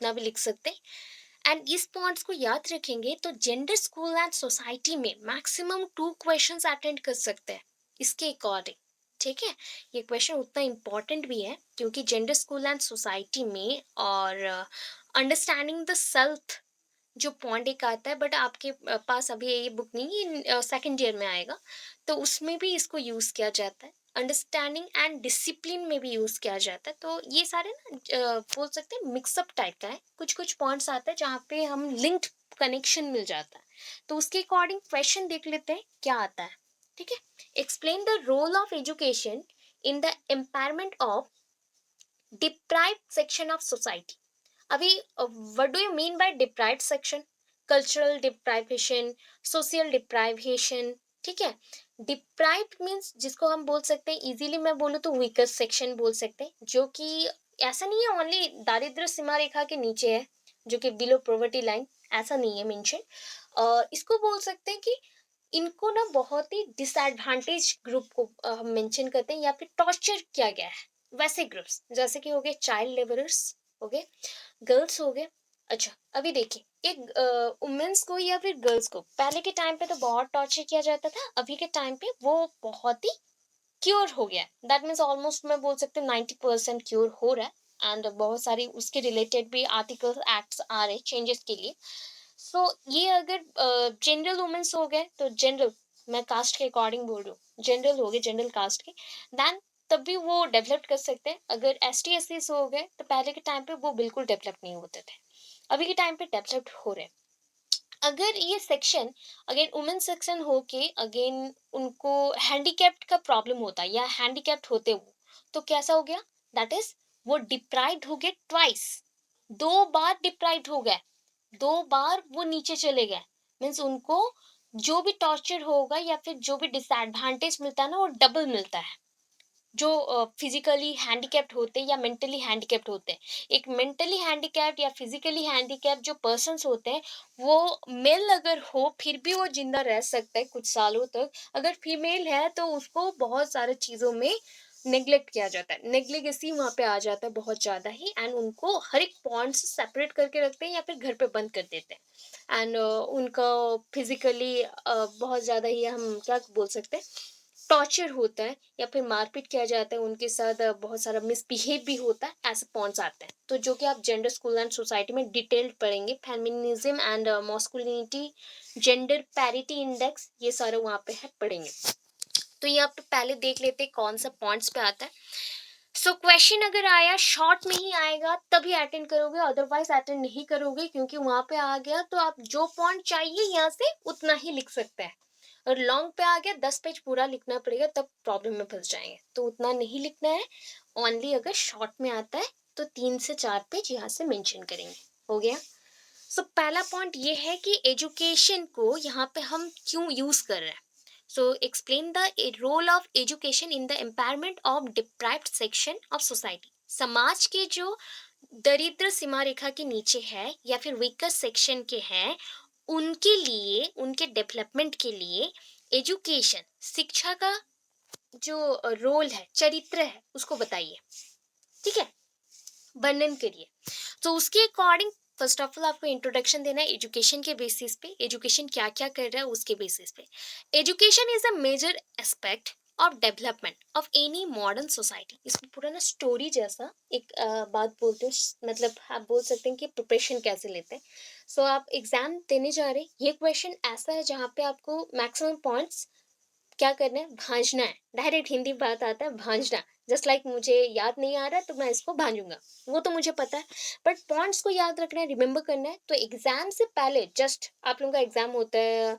उतना भी लिख सकते हैं। एंड इस पॉइंट्स को याद रखेंगे तो जेंडर स्कूल एंड सोसाइटी में मैक्सिमम 2 क्वेश्चंस अटेंड कर सकते हैं इसके अकॉर्डिंग। ठीक है, ये क्वेश्चन उतना इम्पोर्टेंट भी है क्योंकि जेंडर स्कूल एंड सोसाइटी में और अंडरस्टैंडिंग द सेल्फ जो पॉइंट एक आता है, बट आपके पास अभी ये बुक नहीं है, सेकंड ईयर में आएगा, तो उसमें भी इसको यूज़ किया जाता है। अंडरस्टैंडिंग एंड डिसिप्लिन में भी यूज़ किया जाता है। तो ये सारे ना बोल सकते हैं मिक्सअप टाइप का है, कुछ कुछ पॉइंट्स आते हैं जहाँ पे हम लिंक्ड कनेक्शन मिल जाता है। तो उसके अकॉर्डिंग क्वेश्चन देख लेते हैं क्या आता है। ठीक है, explain the role of education in the empowerment of deprived section of society. अभी what do you mean by deprived section? Cultural deprivation, social deprivation. ठीक है, डिप्राइव्ड मीन्स जिसको हम बोल सकते हैं, इजीली मैं बोलूँ तो वीकर सेक्शन बोल सकते हैं, जो कि ऐसा नहीं है ओनली दारिद्र्य सीमा रेखा के नीचे है, जो कि बिलो पॉवर्टी लाइन, ऐसा नहीं है मेंशन। इसको बोल सकते हैं कि इनको ना बहुत ही डिसएडवांटेज ग्रुप को हम मेंशन करते हैं या फिर टॉर्चर किया गया है वैसे ग्रुप्स, जैसे कि हो गए चाइल्ड लेबरर्स, हो गए गर्ल्स, हो गए। अच्छा, अभी देखिए एक वुमेन्स को या फिर गर्ल्स को पहले के टाइम पे तो बहुत टॉर्चर किया जाता था, अभी के टाइम पे वो बहुत ही क्योर हो गया है। दैट मीन्स ऑलमोस्ट मैं बोल सकती हूँ 90% क्योर हो रहा है। एंड बहुत सारी उसके रिलेटेड भी आर्टिकल्स एक्ट्स आ रहे चेंजेस के लिए। सो ये अगर जनरल वुमेन्स हो गए तो जनरल, मैं कास्ट के अकॉर्डिंग बोल रही हूँ, जनरल हो गए जनरल कास्ट के, देन तब भी वो डेवलप कर सकते हैं। अगर एस टी एस सी हो गए तो पहले के टाइम पे वो बिल्कुल डेवलप नहीं होते थे, अभी के टाइम पे डेवलप हो रहे हैं। अगर ये सेक्शन अगेन वुमेन सेक्शन हो के अगेन उनको हैंडीकैप्ड का प्रॉब्लम होता है या हैंडीकैप्ड होते वो, तो कैसा हो गया, दैट इज वो डिप्राइव्ड हो गए ट्वाइस, 2 बार डिप्राइव्ड हो गए, 2 बार वो नीचे चले गए। मीन्स उनको जो भी टॉर्चर होगा या फिर जो भी डिसएडवांटेज मिलता है ना वो डबल मिलता है। जो फिजिकली हैंडीकैप्ड होते हैं या मेंटली हैंडीकैप्ड होते हैं, एक मेंटली हैंडीकैप्ड या फिजिकली हैंडीकैप्ड जो पर्सन्स होते हैं, वो मेल अगर हो फिर भी वो जिंदा रह सकता है कुछ सालों तक। अगर फीमेल है तो उसको बहुत सारे चीज़ों में नेग्लेक्ट किया जाता है, नेग्लिगेसी वहाँ पे आ जाता है बहुत ज़्यादा ही। एंड उनको हर एक पॉइंट से सेपरेट करके रखते हैं या फिर घर पे बंद कर देते हैं। एंड उनका फिजिकली बहुत ज़्यादा ही हम क्या बोल सकते हैं, टॉर्चर होता है या फिर मारपीट किया जाता है उनके साथ, बहुत सारा मिसबिहेव भी होता है, ऐसे पॉइंट्स आते हैं। तो जो कि आप जेंडर स्कूल एंड सोसाइटी में डिटेल्ड पढ़ेंगे, feminism and masculinity, gender parity index, ये सारे वहाँ पे है पढ़ेंगे। तो ये आप पहले देख लेते हैं कौन सा पॉइंट्स पे आता है। सो क्वेश्चन अगर आया शॉर्ट में ही आएगा तभी अटेंड करोगे, अदरवाइज अटेंड नहीं करोगे, क्योंकि वहां पे आ गया तो आप जो पॉइंट चाहिए यहाँ से उतना ही लिख सकते हैं। और लॉन्ग पे आ गया 10 पेज पूरा लिखना पड़ेगा, तब प्रॉब्लम में फंस जाएंगे, तो उतना नहीं लिखना है। ओनली अगर शॉर्ट में आता है तो 3 से 4 पेज यहाँ से मेंशन करेंगे, हो गया। सो पहला पॉइंट ये है कि एजुकेशन को यहाँ पे हम क्यों यूज कर रहे हैं। So explain the role of education in the empowerment of deprived section of society. समाज के जो दरिद्र सीमा रेखा के नीचे है या फिर वीकर सेक्शन के हैं, उनके लिए, उनके डेवलपमेंट के लिए एजुकेशन, शिक्षा का जो रोल है, चरित्र है, उसको बताइए। ठीक है, वर्णन करिए। तो उसके अकॉर्डिंग फर्स्ट ऑफ ऑल आपको इंट्रोडक्शन देना है एजुकेशन के बेसिस पे, एजुकेशन क्या क्या कर रहा है उसके बेसिस पे। Education is a major aspect of development of any modern society. इसमें पूरा ना स्टोरी जैसा एक बात बोलते हो, मतलब आप बोल सकते हैं कि प्रिपरेशन कैसे लेते हैं। सो आप एग्जाम देने जा रहे हैं, ये क्वेश्चन ऐसा है जहाँ पे आपको मैक्सिमम पॉइंट्स क्या करना है, भांजना है। डायरेक्ट हिंदी बात आता है, भांजना। जस्ट लाइक मुझे याद नहीं आ रहा है तो मैं इसको भांजूंगा, वो तो मुझे पता है, बट पॉइंट्स को याद रखना है, रिमेम्बर करना है। तो एग्जाम से पहले जस्ट आप लोगों का एग्जाम होता है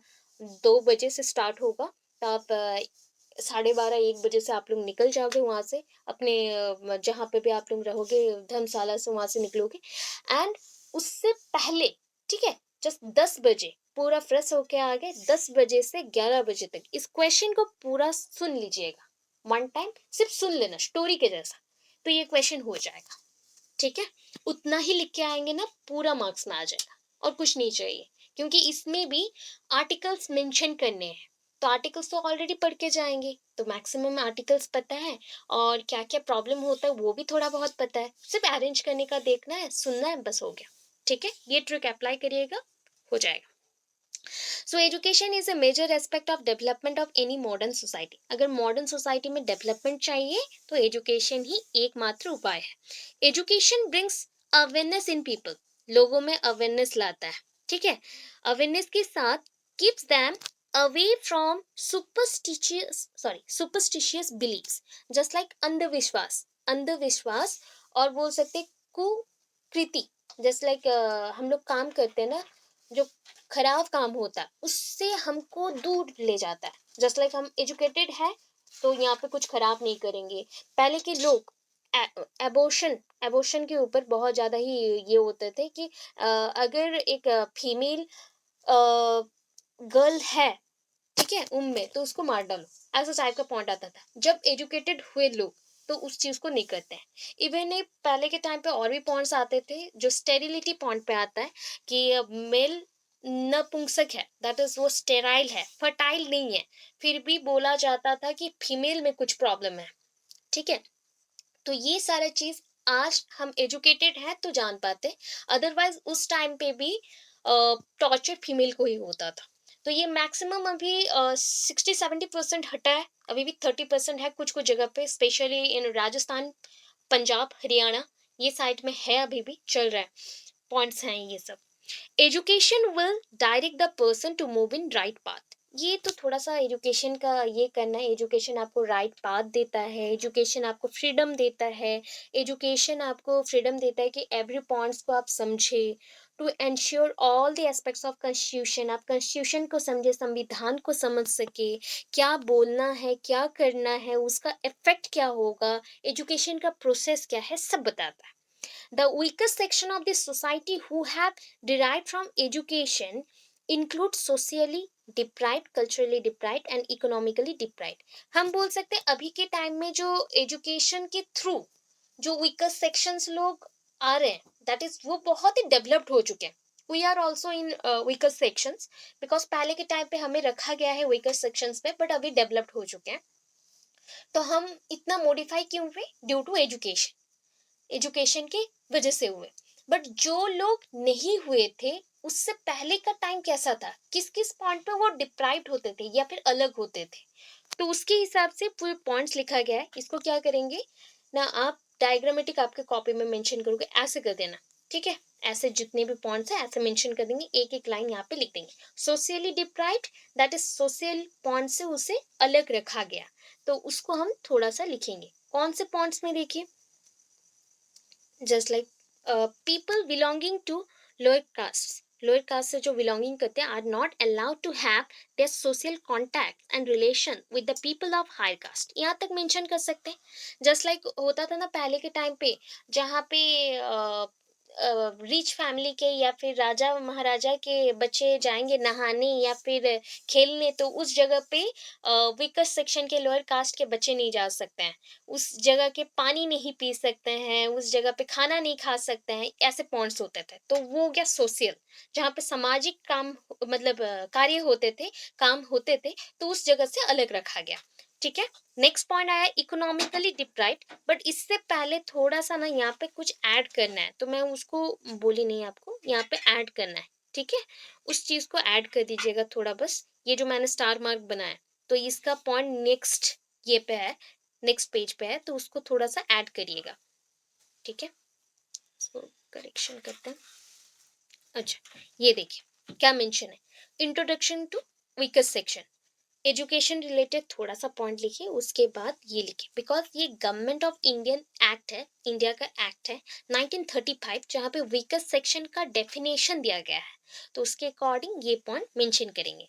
2 बजे से स्टार्ट होगा, तो आप 12:30 1 बजे से आप लोग निकल जाओगे वहाँ से अपने जहाँ पे भी आप लोग रहोगे, धर्मशाला से वहाँ से निकलोगे। एंड उससे पहले, ठीक है, जस्ट 10 बजे पूरा फ्रेश होके आ गए, 10 बजे से 11 बजे तक इस क्वेश्चन को पूरा सुन लीजिएगा। वन टाइम सिर्फ सुन लेना स्टोरी के जैसा, तो ये क्वेश्चन हो जाएगा। ठीक है, उतना ही लिख के आएंगे ना, पूरा मार्क्स में आ जाएगा, और कुछ नहीं चाहिए। क्योंकि इसमें भी आर्टिकल्स मेंशन करने हैं, तो आर्टिकल्स तो ऑलरेडी पढ़ के जाएंगे, तो मैक्सिमम आर्टिकल्स पता है, और क्या क्या प्रॉब्लम होता है वो भी थोड़ा बहुत पता है, सिर्फ अरेंज करने का देखना है, सुनना है, बस हो गया। ठीक है, ये ट्रिक अप्लाई करिएगा, हो जाएगा। So education is a major aspect of development of any modern society. अगर मॉडर्न सोसाइटी में डेवलपमेंट चाहिए तो एजुकेशन ही एकमात्र उपाय है। Education brings awareness in people, लोगों में अवेयरनेस लाता है, ठीक है। अवेयरनेस के साथ keeps them away from superstitious beliefs, just like अंधविश्वास, अंधविश्वास, और बोल सकते कुकृति, जस्ट लाइक हम लोग काम करते हैं ना, जो खराब काम होता है उससे हमको दूर ले जाता है। जस्ट लाइक हम एजुकेटेड है तो यहाँ पे कुछ खराब नहीं करेंगे। पहले के लोग एबोशन एबोशन के ऊपर बहुत ज्यादा ही ये होते थे कि अगर एक फीमेल गर्ल है, ठीक है, उनमें, तो उसको मार डालो, ऐसा टाइप का पॉइंट आता था। जब एजुकेटेड हुए लोग तो उस चीज को नहीं करते हैं। इवन ये पहले के टाइम पे और भी पॉइंट्स आते थे जो स्टेरिलिटी पॉइंट पे आता है कि मेल नपुंसक है, दैट इज वो स्टेराइल है, फर्टाइल नहीं है, फिर भी बोला जाता था कि फीमेल में कुछ प्रॉब्लम है, ठीक है। तो ये सारा चीज आज हम एजुकेटेड हैं तो जान पाते, अदरवाइज उस टाइम पे भी टॉर्चर फीमेल को ही होता था। तो ये मैक्सिमम अभी 60-70% हटा है, अभी भी 30% है कुछ कुछ जगह पे, स्पेशली इन राजस्थान, पंजाब, हरियाणा, ये साइड में है, अभी भी चल रहा है, पॉइंट्स हैं ये सब। Education will direct the person to move in right path. ये तो थोड़ा सा एजुकेशन का ये करना है। एजुकेशन आपको राइट पाथ देता है, एजुकेशन आपको फ्रीडम देता है, एजुकेशन आपको फ्रीडम देता है कि एवरी पॉइंट्स को आप समझे, to ensure all the aspects of constitution, आप कॉन्स्टिट्यूशन को समझे, संविधान को समझ सके, क्या बोलना है, क्या करना है, उसका इफेक्ट क्या होगा, एजुकेशन का प्रोसेस क्या है, सब बताता है। The weakest section of the society who have derived from education include socially deprived, culturally deprived and economically deprived। हम बोल सकते हैं अभी के टाइम में जो एजुकेशन के थ्रू जो weakest sections लोग आ रहे हैं, that is वो बहुत ही developed हो चुके हैं। We are also in weakest sections because पहले के टाइम पे हमें रखा गया है weakest sections पे, but अभी developed हो चुके हैं। तो हम इतना modify क्यों हुए? ड्यू टू एजुकेशन, एजुकेशन की वजह से हुए। बट जो लोग नहीं हुए थे उससे पहले का टाइम कैसा था, किस किस पॉइंट पे वो डिप्राइव्ड होते थे या फिर अलग होते थे, तो उसके हिसाब से पूरे पॉइंट्स लिखा गया है। इसको क्या करेंगे ना, आप डायग्रामेटिक आपके कॉपी में मेंशन करोगे, ऐसे कर देना, ठीक है। ऐसे जितने भी पॉइंट्स है ऐसे मेंशन कर देंगे, एक एक लाइन यहाँ पे लिख देंगे। Socially deprived, that is social point से उसे अलग रखा गया, तो उसको हम थोड़ा सा लिखेंगे। कौन से पॉइंट्स में देखिए, just like people belonging to lower caste, lower caste से जो बिलोंगिंग करते हैं are not allowed to have their social contact and relation with the people of higher caste, यहाँ तक मेंशन कर सकते हैं। जस्ट लाइक होता था ना पहले के टाइम पे, जहाँ पे रिच फैमिली के या फिर राजा महाराजा के बच्चे जाएंगे नहाने या फिर खेलने, तो उस जगह पे वीकर सेक्शन के लोअर कास्ट के बच्चे नहीं जा सकते हैं, उस जगह के पानी नहीं पी सकते हैं, उस जगह पे खाना नहीं खा सकते हैं, ऐसे पॉइंट्स होते थे। तो वो हो गया सोशल, जहाँ पे सामाजिक काम मतलब कार्य होते थे, काम होते थे, तो उस जगह से अलग रखा गया, ठीक है। नेक्स्ट पॉइंट आया इकोनॉमिकली डिप्राइव्ड, बट इससे पहले थोड़ा सा ना यहाँ पे कुछ ऐड करना है, तो मैं उसको बोली नहीं आपको, यहाँ पे ऐड करना है, ठीक है। उस चीज को ऐड कर दीजिएगा थोड़ा, बस ये जो मैंने स्टार मार्क बनाया, तो इसका पॉइंट नेक्स्ट ये पे है, नेक्स्ट पेज पे है, तो उसको थोड़ा सा ऐड करिएगा, ठीक है। इसको करेक्शन करते हैं। अच्छा, ये देखिए क्या मेंशन है, introduction to weakest section, education related थोड़ा सा पॉइंट लिखिए, उसके बाद ये लिखिए, बिकॉज ये गवर्नमेंट ऑफ इंडियन एक्ट है, इंडिया का एक्ट है 1935, जहाँ पे वीकेस्ट सेक्शन का डेफिनेशन दिया गया है, तो उसके अकॉर्डिंग ये पॉइंट मेंशन करेंगे।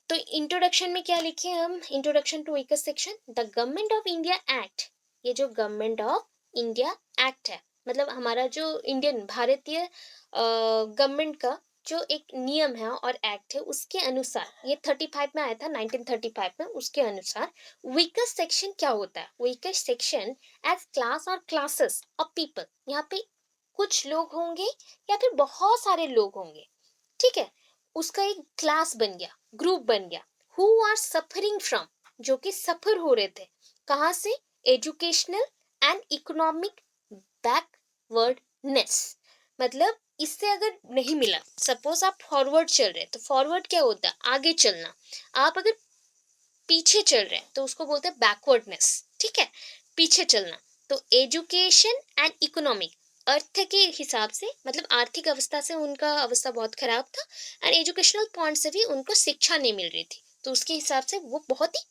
तो इंट्रोडक्शन में क्या लिखे हम, introduction to weakest section, the Government of India Act, ये जो गवर्नमेंट ऑफ इंडिया एक्ट है, मतलब हमारा जो इंडियन भारतीय गवर्नमेंट का जो एक नियम है और एक्ट है, उसके अनुसार, ये 35 में आया था 1935 में, उसके अनुसार वीकेस्ट सेक्शन क्या होता है, वीकेस्ट सेक्शन एज क्लास और क्लासेस ऑफ पीपल, यहाँ पे कुछ लोग होंगे या फिर बहुत सारे लोग होंगे, ठीक है, उसका एक क्लास बन गया, ग्रुप बन गया, हु आर सफरिंग फ्रॉम, जो कि सफर हो रहे थे, कहाँ से, एजुकेशनल एंड इकोनॉमिक बैकवर्डनेस, मतलब इससे अगर नहीं मिला, सपोज आप फॉरवर्ड चल रहे हैं, तो फॉरवर्ड क्या होता है? आगे चलना। आप अगर पीछे चल रहे हैं तो उसको बोलते हैं बैकवर्डनेस। ठीक है, पीछे चलना। तो एजुकेशन एंड इकोनॉमिक, अर्थ के हिसाब से, मतलब आर्थिक अवस्था से उनका अवस्था बहुत खराब था, एंड एजुकेशनल पॉइंट से भी उनको शिक्षा नहीं मिल रही थी, तो उसके हिसाब से वो बहुत ही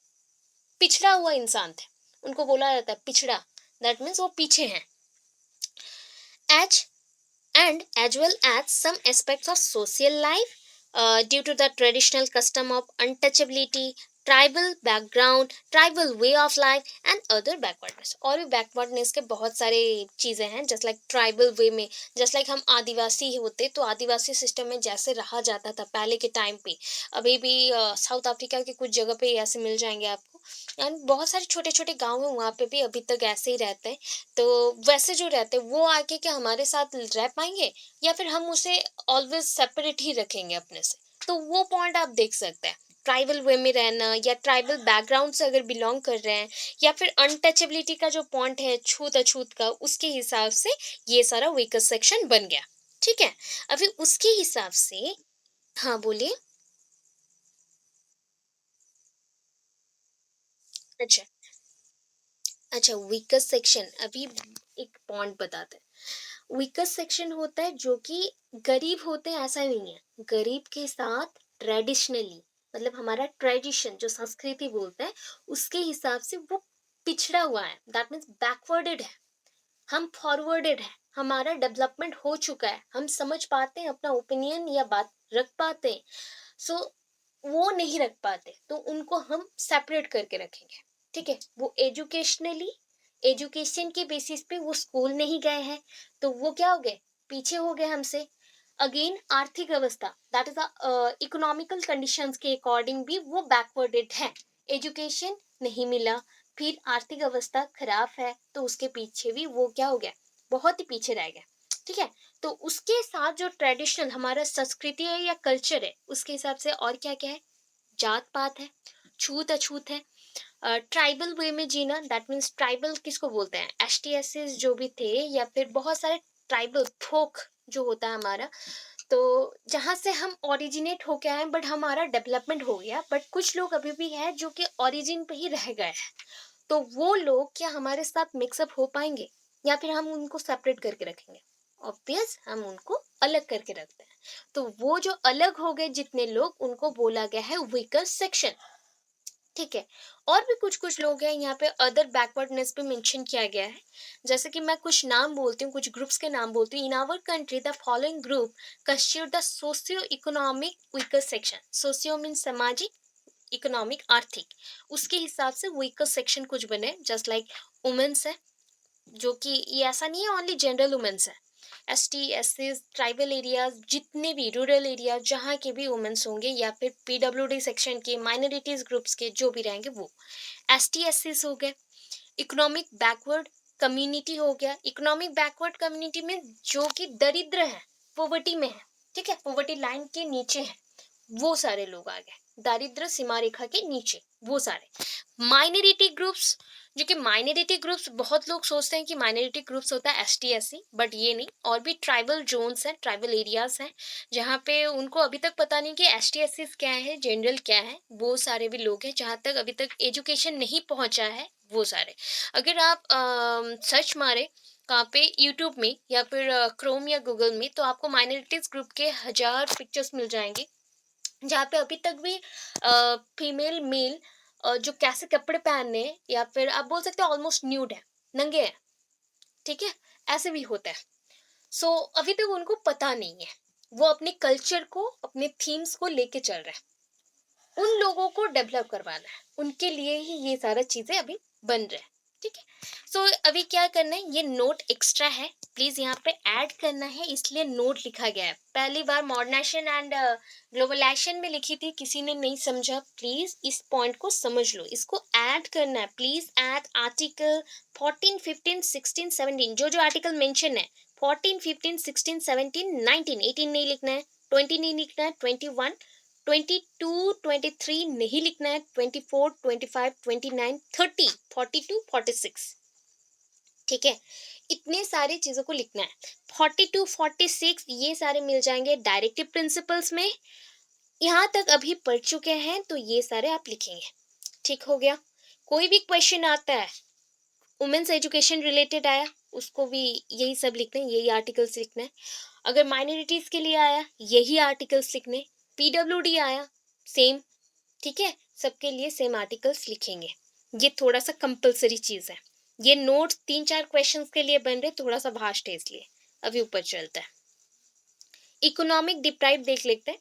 पिछड़ा हुआ इंसान थे। उनको बोला जाता है पिछड़ा, दैट मीन्स वो पीछे हैं। As and as well as some aspects of social life, due to the traditional custom of untouchability, tribal background, tribal way of life and other backwardness। और भी backwardness के बहुत सारे चीज़ें हैं, जस्ट लाइक ट्राइबल वे में, जस्ट लाइक हम आदिवासी होते तो आदिवासी सिस्टम में जैसे रहा जाता था पहले के टाइम पे, अभी भी साउथ अफ्रीका के कुछ जगह पे ऐसे मिल जाएंगे आपको, एंड बहुत सारे छोटे छोटे गाँव हैं वहाँ पे भी अभी तक ऐसे ही रहते हैं। तो वैसे जो रहते हैं वो आके क्या हमारे साथ रह पाएंगे, या फिर हम उसे ऑलवेज सेपरेट ही रखेंगे अपने से? तो वो पॉइंट आप देख सकते हैं, ट्राइबल वे में रहना या ट्राइबल बैकग्राउंड से अगर बिलोंग कर रहे हैं, या फिर अनटचेबिलिटी का जो पॉइंट है छूत अछूत का, उसके हिसाब से ये सारा वीकर सेक्शन बन गया। ठीक है, अभी उसके हिसाब से, हाँ बोलिए। अच्छा, अच्छा वीकर सेक्शन अभी एक पॉइंट बताते हैं। वीकर सेक्शन होता है जो कि गरीब होते हैं ऐसा नहीं है, गरीब के साथ ट्रेडिशनली, मतलब हमारा ट्रेडिशन जो संस्कृति बोलते हैं, उसके हिसाब से वो पिछड़ा हुआ है, दैट मीन्स बैकवर्डेड है। हम फॉरवर्डेड है, हमारा डेवलपमेंट हो चुका है, हम समझ पाते हैं, अपना ओपिनियन या बात रख पाते हैं। सो वो नहीं रख पाते, तो उनको हम सेपरेट करके रखेंगे। ठीक है, वो एजुकेशनली, एजुकेशन के बेसिस पे वो स्कूल नहीं गए हैं, तो वो क्या हो गए? पीछे हो गए हमसे। अगेन आर्थिक अवस्था, दैट इज इकोनॉमिकल कंडीशंस के अकॉर्डिंग भी वो बैकवर्डेड है। एजुकेशन नहीं मिला, फिर आर्थिक अवस्था खराब है, तो उसके पीछे भी वो क्या हो गया? बहुत ही पीछे रह गया। ठीक है, तो उसके साथ जो ट्रेडिशनल हमारा संस्कृति है या कल्चर है, उसके हिसाब से और क्या क्या है? जात पात है, छूत अछूत है, ट्राइबल वे में जीना, दैट मीन्स ट्राइबल किसको बोलते हैं? एस टी एस जो भी थे, या फिर बहुत सारे ट्राइबल फोक जो होता है हमारा, तो जहाँ से हम ओरिजिनेट होके आए, बट हमारा डेवलपमेंट हो गया, बट कुछ लोग अभी भी है जो कि ओरिजिन पे ही रह गए हैं। तो वो लोग क्या हमारे साथ मिक्सअप हो पाएंगे, या फिर हम उनको सेपरेट करके रखेंगे? ऑब्वियस हम उनको अलग करके रखते हैं। तो वो जो अलग हो गए जितने लोग, उनको बोला गया है वीकर सेक्शन। ठीक है, और भी कुछ कुछ लोग हैं यहाँ पे, अदर बैकवर्डनेस पे मेंशन किया गया है। जैसे कि मैं कुछ नाम बोलती हूँ, कुछ ग्रुप्स के नाम बोलती हूँ। In our country the following group constitute the socio economic weaker section. Socio mean सामाजिक, इकोनॉमिक आर्थिक, उसके हिसाब से वीकर सेक्शन कुछ बने, जस्ट लाइक वुमेन्स है, जो कि ये ऐसा नहीं है ओनली जनरल वुमेन्स है, S T S C, tribal areas, जितने भी रूरल एरिया जहाँ के भी वुमेन्स होंगे, या फिर पीडब्ल्यूडी सेक्शन के, माइनॉरिटीज ग्रुप्स के जो भी रहेंगे वो एस टी एस सी हो गए। इकोनॉमिक बैकवर्ड कम्युनिटी हो गया, इकोनॉमिक बैकवर्ड कम्युनिटी में जो कि दरिद्र है, पोवर्टी में है, ठीक है, पोवर्टी लाइन के नीचे है, वो सारे लोग आ गए, दारिद्र सीमा रेखा के नीचे, वो सारे माइनॉरिटी ग्रुप्स। जो कि माइनॉरिटी ग्रुप्स, बहुत लोग सोचते हैं कि माइनॉरिटी ग्रुप्स होता है S T S C, but ये नहीं, और भी ट्राइबल जोन्स हैं, ट्राइबल एरियाज हैं, जहाँ पे उनको अभी तक पता नहीं कि एस टी एस सी क्या है, जनरल क्या है, वो सारे भी लोग हैं जहाँ तक अभी तक एजुकेशन नहीं पहुँचा है, वो सारे। अगर आप सर्च मारे कहाँ पे, यूट्यूब में या फिर क्रोम या गूगल में, तो आपको माइनॉरिटीज ग्रुप के हजार पिक्चर्स मिल जाएंगे, जहाँ पे अभी तक भी फीमेल मेल जो कैसे कपड़े पहनने, या फिर आप बोल सकते हो ऑलमोस्ट न्यूड है, नंगे हैं। ठीक है, ऐसे भी होता है। सो अभी तक उनको पता नहीं है, वो अपने कल्चर को, अपने थीम्स को लेके चल रहे हैं। उन लोगों को डेवलप करवाना है, उनके लिए ही ये सारा चीजें अभी बन रहे हैं। ठीक है, सो अभी क्या करना है, ये नोट एक्स्ट्रा है, प्लीज यहाँ पे ऐड करना है, इसलिए नोट लिखा गया है। पहली बार मॉडर्नाइजेशन एंड ग्लोबलाइजेशन में लिखी थी, किसी ने नहीं समझा, प्लीज इस पॉइंट को समझ लो, इसको ऐड करना है। प्लीज ऐड आर्टिकल 14, 15, 16, 17, जो जो आर्टिकल मेंशन है, 14, 15, 16, 17, 19, 18 नहीं लिखना है, 20 नहीं लिखना है, 21, 22, 23 नहीं लिखना है, 24, 25, 29, 30, 42, 46। ठीक है? इतने सारी चीज़ों को लिखना है। 42, 46 ये सारे मिल जाएँगे डायरेक्टिव प्रिंसिपल्स में। यहाँ तक अभी पढ़ चुके हैं तो ये सारे आप लिखेंगे। ठीक हो गया? कोई भी क्वेश्चन आता है, वुमेन्स एजुकेशन रिलेटेड आया, उसको भी यही सब लिखना है, यही आर्टिकल्स लिखना है। अगर माइनॉरिटीज़ के लिए आया, यही आर्टिकल्स लिखने। पीडब्ल्यूडी आया, सेम, ठीक है? सबके लिए सेम आर्टिकल्स लिखेंगे। ये थोड़ा-सा कंपल्सरी चीज़ है। ये नोट्स 3-4 क्वेश्चंस के लिए बन रहे, थोड़ा-सा भास्ट है इसलिए। अभी ऊपर चलते हैं। इकोनॉमिक डिप्राइव देख लेते हैं।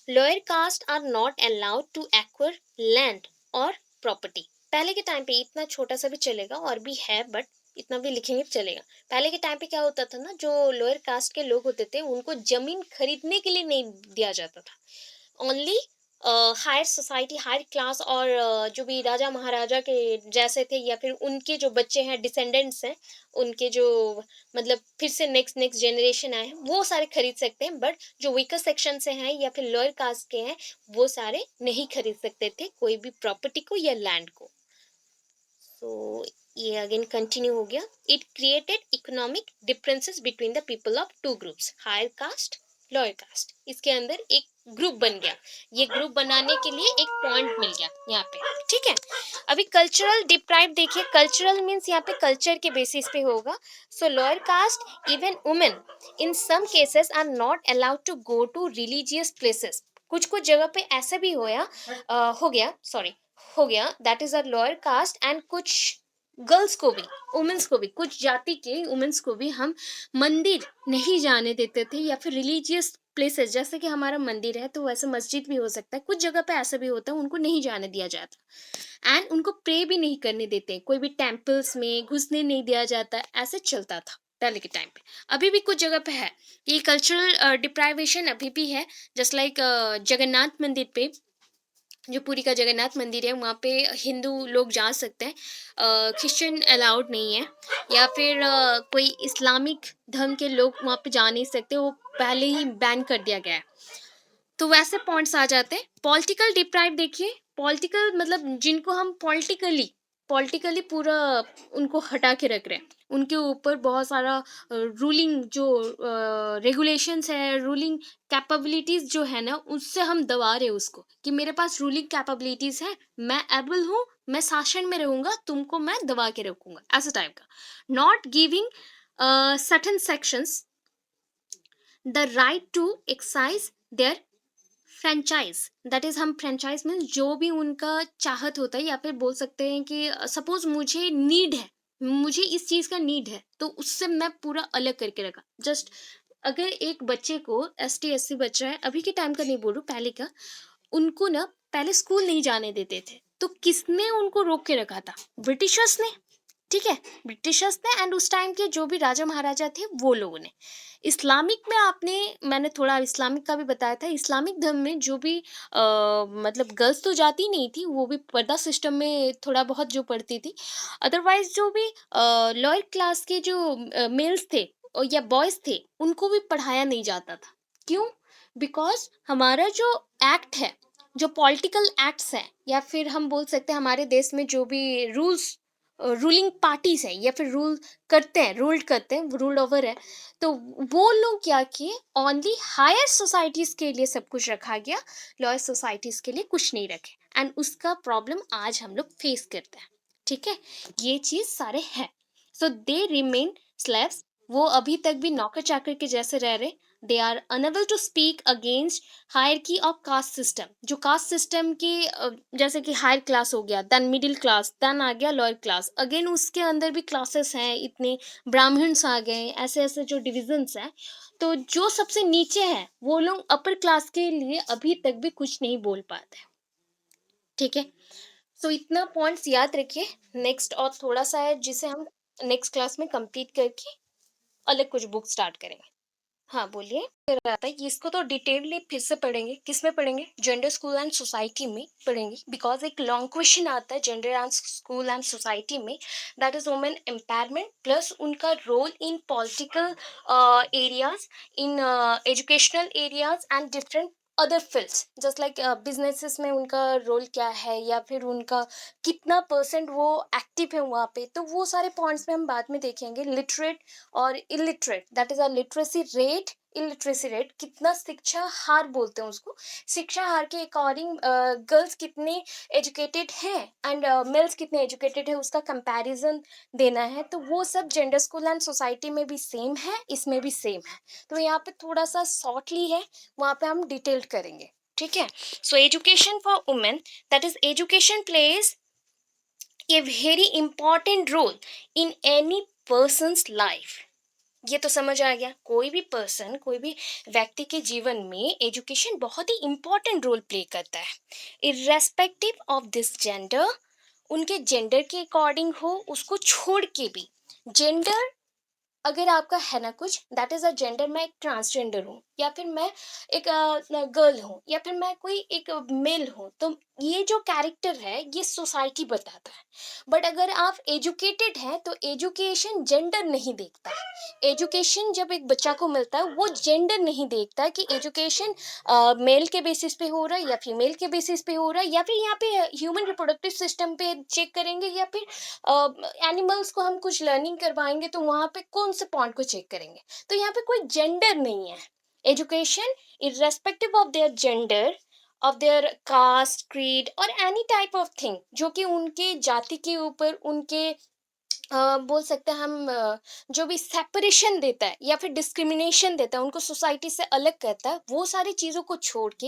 Lower caste are not allowed to acquire land और प्रॉपर्टी। पहले के टाइम पे इतना छोटा सा भी चलेगा, और भी है बट इतना भी लिखेंगे तो चलेगा। पहले के टाइम पे क्या होता था ना, जो लोअर कास्ट के लोग होते थे उनको जमीन खरीदने के लिए नहीं दिया जाता था। Only higher society, higher class और जो भी राजा महाराजा के जैसे थे, या फिर उनके जो बच्चे हैं, डिसेंडेंट्स हैं, उनके जो मतलब फिर से नेक्स्ट नेक्स्ट जनरेशन आए हैं, वो सारे खरीद सकते हैं। बट जो वीकर सेक्शन से हैं या फिर लोअर कास्ट के हैं, वो सारे नहीं खरीद सकते थे कोई भी प्रॉपर्टी को या लैंड को। सो ये अगेन कंटिन्यू हो गया। It created economic differences between the people of two groups, higher caste, lower caste. इसके अंदर एक ग्रुप बन गया। ये ग्रुप बनाने के लिए एक पॉइंट मिल गया यहाँ पे, ठीक है? अभी कल्चरल डिप्राइव देखिए। कल्चरल मीन्स यहाँ पे कल्चर के बेसिस पे होगा। So lower caste even women in some cases are not allowed to go to religious places. कुछ कुछ जगह पे ऐसा भी हो गया, सॉरी, हो गया, that is a lower caste. And कुछ गर्ल्स को भी, वुमेन्स को भी, कुछ जाति के वुमेन्स को भी हम मंदिर नहीं जाने देते थे, या फिर रिलीजियस प्लेसेस, जैसे कि हमारा मंदिर है तो वैसे मस्जिद भी हो सकता है, कुछ जगह पे ऐसा भी होता है, उनको नहीं जाने दिया जाता। एंड उनको प्रे भी नहीं करने देते, कोई भी टेम्पल्स में घुसने नहीं दिया जाता। ऐसे चलता था पहले के टाइम पे। अभी भी कुछ जगह पे है ये कल्चरल डिप्राइवेशन, अभी भी है। जस्ट लाइक जगन्नाथ मंदिर पे, जो पुरी का जगन्नाथ मंदिर है, वहाँ पे हिंदू लोग जा सकते हैं, क्रिश्चियन अलाउड नहीं है। या फिर कोई इस्लामिक धर्म के लोग वहाँ पे जा नहीं सकते, वो पहले ही बैन कर दिया गया है। तो वैसे पॉइंट्स आ जाते हैं। पॉलिटिकल डिप्राइव देखिए। पॉलिटिकल मतलब जिनको हम पॉलिटिकली पॉलिटिकली पूरा उनको हटा के रख रहे हैं, उनके ऊपर बहुत सारा रूलिंग जो रेगुलेशंस है, रूलिंग कैपेबिलिटीज जो है ना, उससे हम दबा रहे हैं उसको कि मेरे पास रूलिंग कैपेबिलिटीज है, मैं एबल हूँ, मैं शासन में रहूंगा, तुमको मैं दबा के रखूंगा, ऐसा टाइप का। Not giving certain sections the right to excise their franchise. That is, हम फ्रेंचाइज मीन्स जो भी उनका चाहत होता है, या फिर बोल सकते हैं कि सपोज मुझे नीड है, मुझे इस चीज का नीड है, तो उससे मैं पूरा अलग करके रखा। जस्ट अगर एक बच्चे को, ST SC बच्चा है, अभी के टाइम का नहीं बोल रहा, पहले का, उनको ना पहले स्कूल नहीं जाने देते थे, तो किसने उनको रोक के रखा था? ब्रिटिशर्स ने, ठीक है? ब्रिटिशर्स ने। एंड उस टाइम के जो भी राजा महाराजा थे वो लोगों ने। इस्लामिक में आपने, मैंने थोड़ा इस्लामिक का भी बताया था। इस्लामिक धर्म में जो भी मतलब गर्ल्स तो जाती नहीं थी, वो भी पर्दा सिस्टम में थोड़ा बहुत जो पढ़ती थी। अदरवाइज जो भी लोअर क्लास के जो मेल्स थे या बॉयज थे, उनको भी पढ़ाया नहीं जाता था। क्यों? बिकॉज हमारा जो एक्ट है, जो पॉलिटिकल एक्ट्स हैं, या फिर हम बोल सकते हैं हमारे देश में जो भी रूल्स, रूलिंग पार्टीज है, या फिर रूल करते हैं, रूल ओवर है, तो वो लोग क्या किए, ओनली हायर सोसाइटीज के लिए सब कुछ रखा गया, लोअर सोसाइटीज के लिए कुछ नहीं रखे। एंड उसका प्रॉब्लम आज हम लोग फेस करते हैं, ठीक है? ये चीज सारे हैं। सो दे रिमेन स्लेव्स। वो अभी तक भी नौकर चाकर के जैसे रह रहे। They are unable to speak against hierarchy of caste system. जो कास्ट सिस्टम की जैसे कि हायर क्लास हो गया, देन मिडिल क्लास, देन आ गया लोअर क्लास, अगेन उसके अंदर भी क्लासेस हैं इतने, ब्राह्मण्स आ गए, ऐसे ऐसे जो डिविजन्स हैं। तो जो सबसे नीचे है वो लोग अपर क्लास के लिए अभी तक भी कुछ नहीं बोल पाते, ठीक है? सो इतना पॉइंट्स याद रखिए। नेक्स्ट और थोड़ा सा है जिसे हम नेक्स्ट क्लास में कंप्लीट करके अलग कुछ बुक स्टार्ट करेंगे। हाँ, बोलिए। फिर आता है कि इसको तो डिटेलली फिर से पढ़ेंगे। किस में पढ़ेंगे? जेंडर, स्कूल एंड सोसाइटी में पढ़ेंगे, बिकॉज एक लॉन्ग क्वेश्चन आता है gender and school and society में, that is women empowerment plus उनका role in political areas, in educational areas and different other fields just like businesses में उनका role क्या है, या फिर उनका कितना परसेंट वो एक्टिव है वहाँ पे, तो वो सारे पॉइंट्स में हम बाद में देखेंगे। लिटरेट और illiterate, that is a literacy rate, illiteracy rate, कितना शिक्षा हार बोलते हैं उसको, शिक्षा हार के अकॉर्डिंग गर्ल्स कितने एजुकेटेड हैं एंड मेल्स कितने एजुकेटेड है, उसका कंपैरिजन देना है। तो वो सब जेंडर स्कूल एंड सोसाइटी में भी सेम है, इसमें भी सेम है। तो यहाँ पे थोड़ा सा शॉर्टली है, वहाँ पे हम डिटेल्ड करेंगे, ठीक है। So education for women, that is education plays a very important role in any person's life. ये तो समझ आ गया, कोई भी पर्सन, कोई भी व्यक्ति के जीवन में एजुकेशन बहुत ही इंपॉर्टेंट रोल प्ले करता है, इर्रेस्पेक्टिव ऑफ दिस जेंडर, उनके जेंडर के अकॉर्डिंग हो, उसको छोड़ के भी। जेंडर अगर आपका है ना कुछ, दैट इज अ जेंडर, मैं एक ट्रांसजेंडर हूँ, या फिर मैं एक गर्ल हूँ, या फिर मैं कोई एक मेल हूँ, तो ये जो कैरेक्टर है ये सोसाइटी बताता है। बट अगर आप एजुकेटेड हैं तो एजुकेशन जेंडर नहीं देखता। एजुकेशन जब एक बच्चा को मिलता है वो जेंडर नहीं देखता कि एजुकेशन मेल के बेसिस पे हो रहा है या फीमेल के बेसिस पे हो रहा है, या फिर यहाँ पे ह्यूमन रिप्रोडक्टिव सिस्टम पे चेक करेंगे, या फिर एनिमल्स को हम कुछ लर्निंग करवाएंगे तो वहाँ पे कौन से पॉइंट को चेक करेंगे। तो यहाँ पे कोई जेंडर नहीं है। Education irrespective of their gender, of their caste, creed और एनी टाइप ऑफ थिंग जो कि उनके जाति के ऊपर, उनके बोल सकते हैं हम, जो भी सेपरेशन देता है या फिर डिस्क्रिमिनेशन देता है, उनको सोसाइटी से अलग करता है, वो सारी चीज़ों को छोड़ के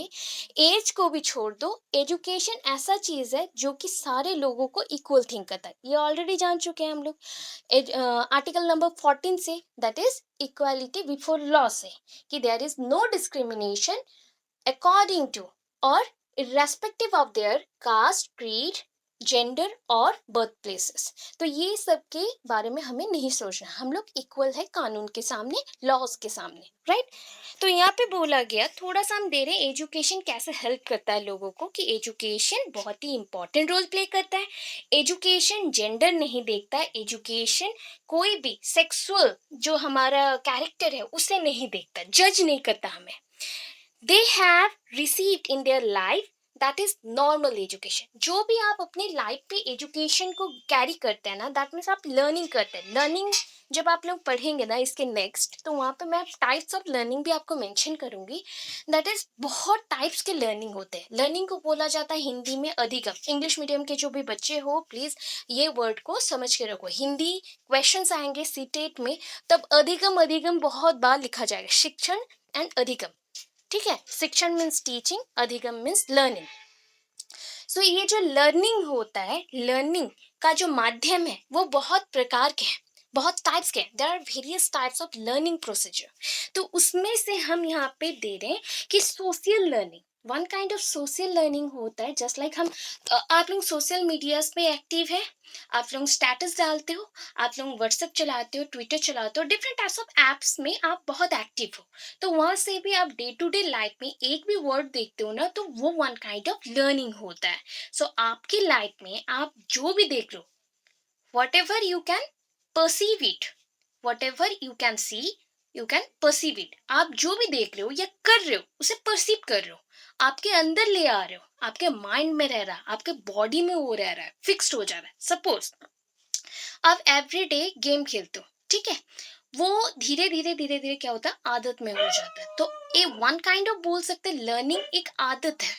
एज को भी छोड़ दो। एजुकेशन ऐसा चीज़ है जो कि सारे लोगों को इक्वल थिंक करता है, ये ऑलरेडी जान चुके हैं हम लोग आर्टिकल नंबर 14 से, that is equality before law से, कि there is no discrimination according to और irrespective of their caste, creed, gender और बर्थ प्लेसेस। तो ये सब के बारे में हमें नहीं सोचना, हम लोग इक्वल है कानून के सामने, लॉज के सामने, राइट। तो यहाँ पे बोला गया, थोड़ा सा हम दे रहे हैं एजुकेशन कैसे हेल्प करता है लोगों को, कि एजुकेशन बहुत ही इंपॉर्टेंट रोल प्ले करता है। एजुकेशन जेंडर नहीं देखता है, एजुकेशन कोई भी सेक्सुअल जो हमारा कैरेक्टर है उसे नहीं देखता, जज नहीं करता हमें। they have received in their life, that is normal education। जो भी आप अपने लाइफ पे एजुकेशन को कैरी करते हैं ना, दैट मीन्स आप लर्निंग करते हैं। लर्निंग जब आप लोग पढ़ेंगे ना इसके नेक्स्ट, तो वहाँ पे मैं टाइप्स ऑफ लर्निंग भी आपको मेंशन करूंगी। दैट इज बहुत टाइप्स के लर्निंग होते हैं। लर्निंग को बोला जाता है हिंदी में अधिगम। इंग्लिश मीडियम के जो भी बच्चे हो प्लीज ये वर्ड को समझ के रखो, हिंदी क्वेश्चंस आएंगे सीटेट में, तब अधिगम अधिगम बहुत बार लिखा जाएगा, शिक्षण एंड अधिगम, ठीक है। शिक्षण मीन्स टीचिंग, अधिगम मीन्स लर्निंग। सो ये जो लर्निंग होता है, लर्निंग का जो माध्यम है वो बहुत प्रकार के हैं, बहुत टाइप्स के हैं। There are various types of learning procedure. तो उसमें से हम यहाँ पे दे रहे हैं कि social learning, one kind of social learning होता है। जस्ट लाइक हम आप लोग सोशल मीडियाज पे एक्टिव है, आप लोग स्टेटस डालते हो, आप लोग व्हाट्सएप चलाते हो, ट्विटर चलाते हो, डिफरेंट टाइप्स ऑफ एप्स में आप बहुत एक्टिव हो। तो वहां से भी आप डे टू डे लाइफ में एक भी वर्ड देखते हो ना, तो वो वन काइंड ऑफ लर्निंग होता है। सो आपकी लाइफ में आप जो भी देख लो, whatever you can perceive it, whatever you can see, you can perceive it. आप जो भी देख रहे हो या कर रहे हो उसे परसीव कर रहे हो, आपके अंदर ले आ रहे हो, आपके माइंड में रह रहा है, आपके बॉडी में वो रह रहा है, फिक्स्ड हो जा रहा है। सपोज आप एवरीडे गेम खेलते हो, ठीक है, वो धीरे धीरे धीरे धीरे क्या होता है, आदत में हो जाता है। तो ए वन काइंड ऑफ बोल सकते हैं लर्निंग एक आदत है।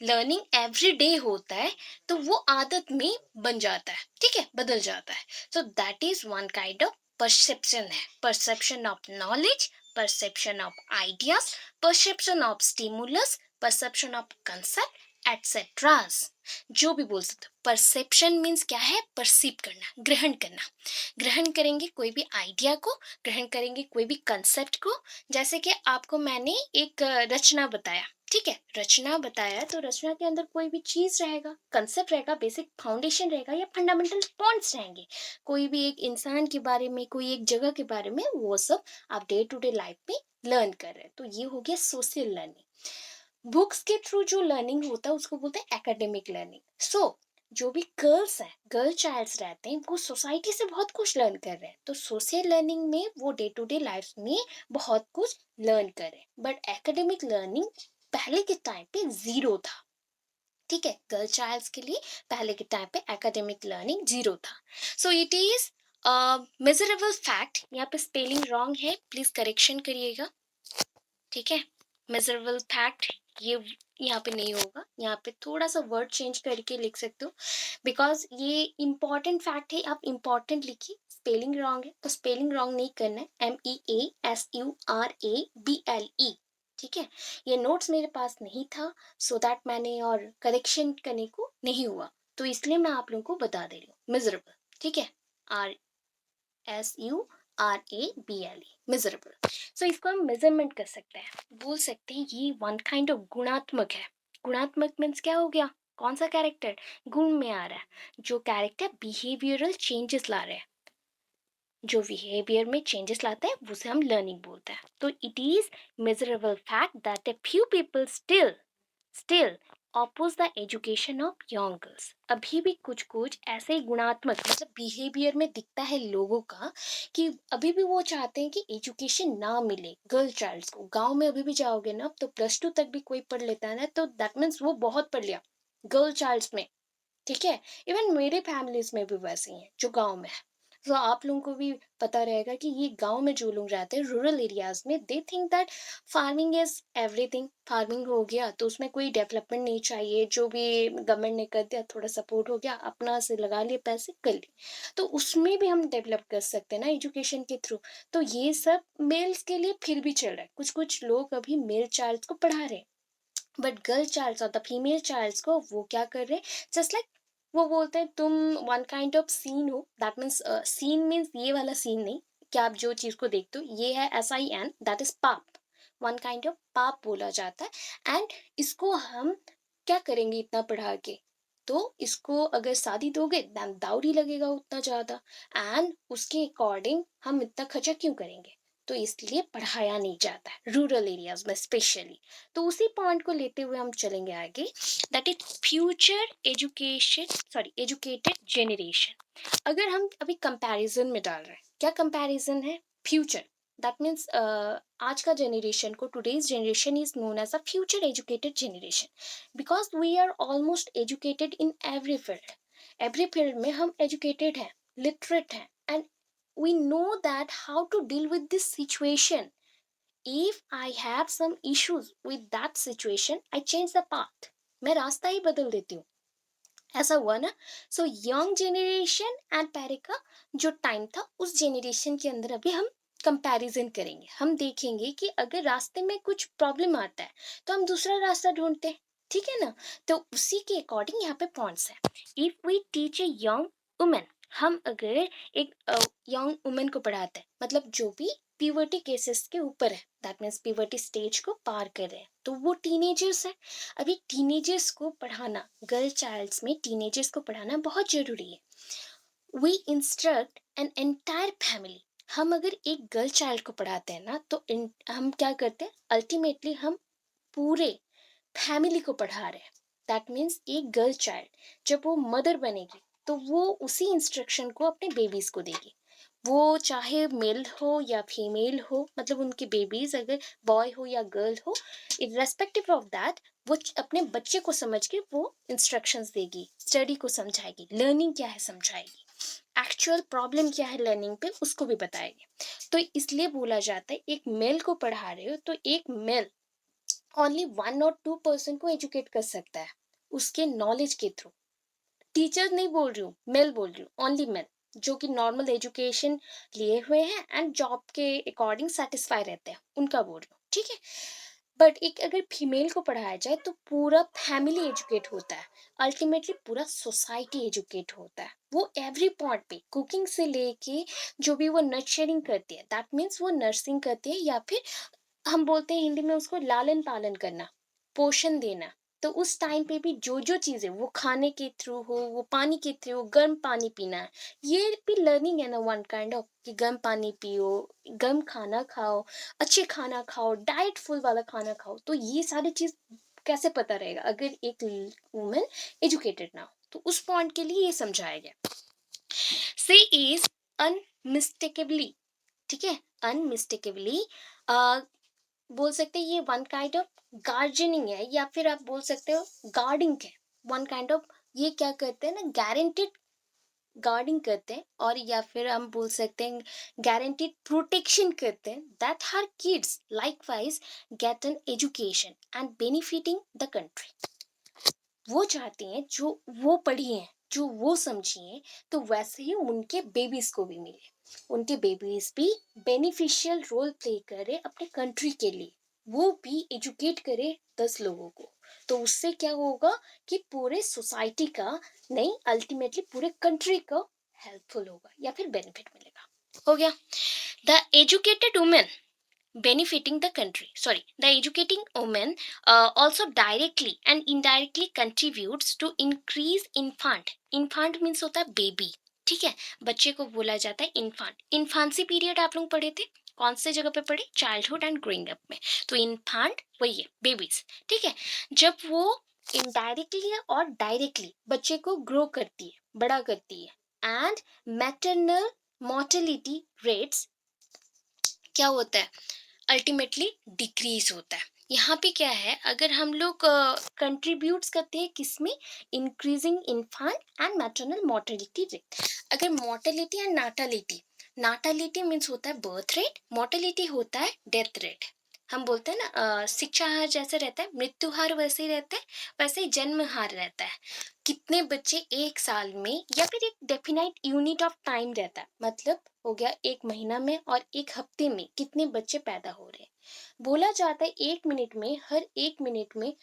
लर्निंग एवरी डे होता है, तो वो आदत में बन जाता है, ठीक है, बदल जाता है। So that is one kind of perception है, perception of knowledge, perception of ideas, perception of stimulus, perception of concept etceteras, जो भी बोल सकते हो। परसेप्शन मीन्स क्या है, परसीव करना, ग्रहण करना। ग्रहण करेंगे कोई भी आइडिया को, ग्रहण करेंगे कोई भी कंसेप्ट को। जैसे कि आपको मैंने एक रचना बताया, ठीक है, रचना बताया, तो रचना के अंदर कोई भी चीज रहेगा, कंसेप्ट रहेगा, बेसिक फाउंडेशन रहेगा, या फंडामेंटल पॉइंट्स रहेंगे, कोई भी एक इंसान के बारे में, कोई एक जगह के बारे में, वो सब आप डे टू डे लाइफ में लर्न कर रहे हैं। तो ये हो गया सोशल लर्निंग। बुक्स के थ्रू जो लर्निंग होता है उसको बोलते हैं एकेडमिक लर्निंग। सो जो भी गर्ल्स हैं, गर्ल चाइल्ड्स रहते हैं, वो सोसाइटी से बहुत कुछ लर्न कर रहे हैं। तो सोशल लर्निंग में वो डे टू डे लाइफ में बहुत कुछ लर्न करें। बट एकेडमिक लर्निंग पहले के टाइम पे ज़ीरो था, ठीक है? गर्ल चाइल्ड्स के लिए पहले के टाइम पे एकेडमिक लर्निंग ज़ीरो था। So it is measurable fact, यहाँ पे स्पेलिंग रॉन्ग है, प्लीज़ करेक्शन करिएगा, ठीक है? मेज़रेबल फैक्ट ये यहाँ पे नहीं होगा, यहाँ पे थोड़ा-सा वर्ड चेंज करके लिख सकते हो, बिकॉज़ ये इम्पोर्टेंट फैक्ट है, आप इम्पोर्टेंट लिखिए, स्पेलिंग रॉन्ग है, तो स्पेलिंग रॉन्ग नहीं करना है, MEASURABLE, ठीक है? ये नोट्स मेरे पास नहीं था, सो दैट मैंने और करेक्शन करने को नहीं हुआ, तो इसलिए मैं आप लोगों को बता दे रही हूँ, मिज़रेबल, ठीक है? Are SURABLE, miserable. सो इसको हम मेजरमेंट कर सकते हैं, बोल सकते हैं ये वन काइंड ऑफ गुणात्मक है। गुणात्मक मीन्स क्या हो गया, कौन सा कैरेक्टर गुण में आ रहा है, जो कैरेक्टर बिहेवियरल चेंजेस ला रहे हैं, जो बिहेवियर में चेंजेस लाता है उसे हम लर्निंग बोलते हैं। तो it is measurable fact that a few people still oppose the education of young girls। अभी भी कुछ कुछ ऐसे ही गुणात्मक मतलब बिहेवियर में दिखता है लोगों का कि अभी भी वो चाहते हैं कि एजुकेशन ना मिले गर्ल चाइल्ड्स को। गांव में अभी भी जाओगे ना तो +2 तक भी कोई पढ़ लेता है ना, तो दैट मीन्स वो बहुत पढ़ लिया गर्ल चाइल्ड्स में, ठीक है? इवन मेरे फैमिलीज में भी वैसे ही हैं जो गांव में है। तो आप लोगों को भी पता रहेगा कि ये गांव में जो लोग रहते हैं रूरल एरियाज में, they think that farming is everything. Farming हो गया तो उसमें कोई डेवलपमेंट नहीं चाहिए, जो भी गवर्नमेंट ने कर दिया थोड़ा सपोर्ट हो गया, अपना से लगा लिए पैसे कर लिए, तो उसमें भी हम डेवलप कर सकते हैं ना एजुकेशन के थ्रू। तो ये सब मेल्स के लिए फिर भी चल रहा है, कुछ कुछ लोग अभी मेल चाइल्ड को पढ़ा रहे हैं, बट गर्ल चाइल्ड्स और द फीमेल चाइल्ड्स को वो क्या कर रहे हैं, जस्ट लाइक वो बोलते हैं तुम वन काइंड ऑफ सीन हो, दैट मीन्स सीन मीन्स ये वाला सीन नहीं कि आप जो चीज को देखते हो, ये है SIN, दैट इज पाप, वन काइंड ऑफ पाप बोला जाता है। एंड इसको हम क्या करेंगे इतना पढ़ा के, तो इसको अगर शादी दोगे देन दाऊरी लगेगा उतना ज्यादा, एंड उसके अकॉर्डिंग हम इतना खर्चा क्यों करेंगे, तो इसलिए पढ़ाया नहीं जाता है रूरल एरियाज में स्पेशली। तो उसी पॉइंट को लेते हुए हम चलेंगे आगे, that is future education, sorry educated generation. अगर हम अभी कंपैरिजन में डाल रहे हैं, क्या कंपैरिजन है, फ्यूचर, दैट मीन्स आज का जनरेशन को, today's generation is known as a future educated generation, because we are almost educated in every field में हम एजुकेटेड हैं, लिटरेट हैं, and we know that how to deal with this situation. If I have some issues with that situation, I change the path, मैं रास्ता ही बदल देती हूँ, ऐसा हुआ ना। सो यंग जनरेशन एंड पहले का जो टाइम था उस जनरेशन के अंदर अभी हम कंपैरिजन करेंगे, हम देखेंगे कि अगर रास्ते में कुछ प्रॉब्लम आता है तो हम दूसरा रास्ता ढूंढते हैं, ठीक है ना? तो उसी के अकॉर्डिंग यहाँ पे पॉइंट्स है। If we teach a young women, हम अगर एक यंग वुमेन को पढ़ाते हैं, मतलब जो भी प्यूबर्टी केसेस के ऊपर है, दैट मीन्स प्यूबर्टी स्टेज को पार कर रहे हैं, तो वो टीनेजर्स है। अभी टीनेजर्स को पढ़ाना, गर्ल चाइल्ड्स में टीनेजर्स को पढ़ाना बहुत जरूरी है। We instruct an entire family, हम अगर एक गर्ल चाइल्ड को पढ़ाते हैं ना तो हम क्या करते हैं, अल्टीमेटली हम पूरे फैमिली को पढ़ा रहे हैं। दैट मीन्स एक गर्ल चाइल्ड जब वो मदर बनेगी तो वो उसी इंस्ट्रक्शन को अपने बेबीज को देगी, वो चाहे मेल हो या फीमेल हो, मतलब उनके बेबीज अगर बॉय हो या गर्ल हो, इरेस्पेक्टिव ऑफ दैट वो अपने बच्चे को समझ के वो इंस्ट्रक्शंस देगी, स्टडी को समझाएगी, लर्निंग क्या है समझाएगी, एक्चुअल प्रॉब्लम क्या है लर्निंग पे उसको भी बताएगी। तो इसलिए बोला जाता है एक मेल को पढ़ा रहे हो तो एक मेल ओनली 1 और 2 पर्सन को एजुकेट कर सकता है उसके नॉलेज के थ्रू। टीचर नहीं बोल रही हूँ, मेल बोल रही हूँ, ओनली मेल जो कि नॉर्मल एजुकेशन लिए हुए हैं एंड जॉब के अकॉर्डिंग सेटिस्फाई रहते हैं, उनका बोल रही हूँ, ठीक है? बट एक अगर फीमेल को पढ़ाया जाए तो पूरा फैमिली एजुकेट होता है, अल्टीमेटली पूरा सोसाइटी एजुकेट होता है। वो एवरी पॉइंट पे कुकिंग से लेके जो भी वो नर्चरिंग करती है, दैट मीन्स वो नर्सिंग करती है, या फिर हम बोलते हैं हिंदी में उसको लालन पालन करना, पोषण देना। तो उस टाइम पे भी जो जो चीजें वो खाने के थ्रू हो, वो पानी के थ्रू, गर्म पानी पीना है, ये भी लर्निंग है ना वन काइंड ऑफ, कि गर्म पानी पियो, गर्म खाना खाओ, अच्छे खाना खाओ, डाइट फुल वाला खाना खाओ। तो ये सारी चीज कैसे पता रहेगा अगर एक वुमेन एजुकेटेड ना हो, तो उस पॉइंट के लिए ये समझाया गया। से इज अनमिस्टेकेबली, ठीक है, अनमिस्टेकेबली बोल सकते हैं ये वन काइंड ऑफ गार्डनिंग है, या फिर आप बोल सकते हो गार्डिंग है, वन काइंड ऑफ। ये क्या करते हैं ना, गारंटेड गार्डिंग करते हैं, और या फिर हम बोल सकते हैं गारंटीड प्रोटेक्शन करते हैं, that her kids likewise get an education and benefiting the country. वो चाहती हैं जो वो पढ़ी हैं, जो वो समझी हैं, तो वैसे ही उनके बेबीज को भी मिले, उनके बेबीज भी बेनिफिशियल रोल प्ले करे अपने कंट्री के लिए, वो भी एजुकेट करे 10 लोगों को। तो उससे क्या होगा कि पूरे सोसाइटी का, नहीं अल्टीमेटली पूरे कंट्री को हेल्पफुल होगा या फिर बेनिफिट मिलेगा। हो गया। The educated women benefiting the country, sorry, the educating women also directly and indirectly contributes to increase infant means होता है बेबी, ठीक है, बच्चे को बोला जाता है इन्फांट। इन्फांसी पीरियड आप लोग पढ़े थे, कौन से जगह पे पढ़े, चाइल्डहुड एंड ग्रोइंग अप में। तो इन्फांट वही है, बेबीज, ठीक है। जब वो इनडायरेक्टली और डायरेक्टली बच्चे को ग्रो करती है, बड़ा करती है, एंड मैटरनल मोर्टेलिटी रेट्स क्या होता है, अल्टीमेटली डिक्रीज होता है। यहाँ पे क्या है, अगर हम लोग कंट्रीब्यूट्स करते हैं किसमें, increasing infant and maternal mortality rate. अगर mortality and natality, natality means होता है बर्थ रेट, मोर्टेलिटी होता है डेथ रेट। हम बोलते हैं ना शिक्षा हार जैसे रहता है, मृत्यु हार वैसे ही रहता है, वैसे ही जन्म हार रहता है। कितने बच्चे एक साल में, या फिर एक डेफिनाइट यूनिट ऑफ टाइम रहता है, मतलब हो गया एक महीना में और एक हफ्ते में कितने बच्चे पैदा हो रहे हैं। बोला जाता है 1 मिनट में, हर 1 मिनट में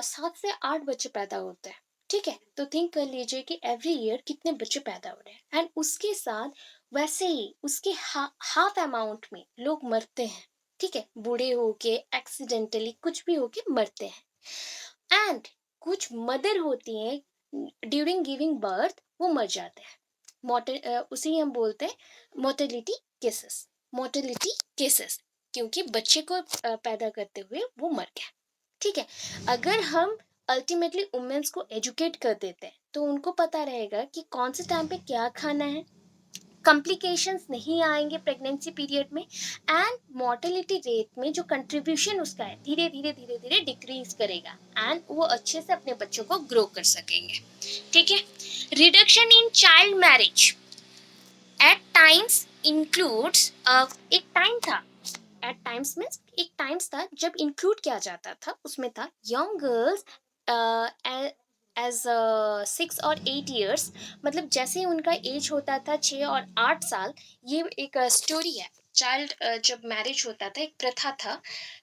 7 से 8 बच्चे पैदा होते हैं, ठीक है। तो थिंक कर लीजिए कि एवरी ईयर कितने बच्चे पैदा हो रहे हैं, एंड उसके साथ वैसे ही उसके हाफ अमाउंट में लोग मरते हैं, ठीक है, बूढ़े होके एक्सीडेंटली कुछ भी होके मरते हैं। एंड कुछ मदर होती हैं ड्यूरिंग गिविंग बर्थ, वो मर जाते हैं, उसे हम बोलते हैं मोर्टेलिटी केसेस, मोर्टेलिटी केसेस, क्योंकि बच्चे को पैदा करते हुए वो मर गया, ठीक है। अगर हम अल्टीमेटली वुमेन्स को एजुकेट कर देते हैं, तो उनको पता रहेगा कि कौन से टाइम पे क्या खाना है, कॉम्प्लिकेशंस नहीं आएंगे प्रेगनेंसी पीरियड में, एंड मोर्टेलिटी रेट में जो कंट्रीब्यूशन उसका है धीरे धीरे धीरे धीरे डिक्रीज करेगा, एंड वो अच्छे से अपने बच्चों को ग्रो कर सकेंगे, ठीक है। Reduction in child marriage at times includes, एक टाइम था, एट टाइम्स मीन्स एक टाइम्स था जब इंक्लूड किया जाता था, उसमें था यंग गर्ल्स एज 6 और 8 ईयर्स, मतलब जैसे ही उनका एज होता था 6 और 8 साल। ये एक स्टोरी है, चाइल्ड जब मैरिज होता था एक प्रथा था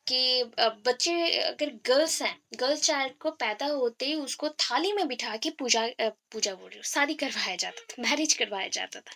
कि बच्चे अगर गर्ल्स हैं, गर्ल चाइल्ड को पैदा होते ही उसको थाली में बिठा के पूजा बोल रही हूँ, शादी करवाया जाता था, मैरिज करवाया जाता था।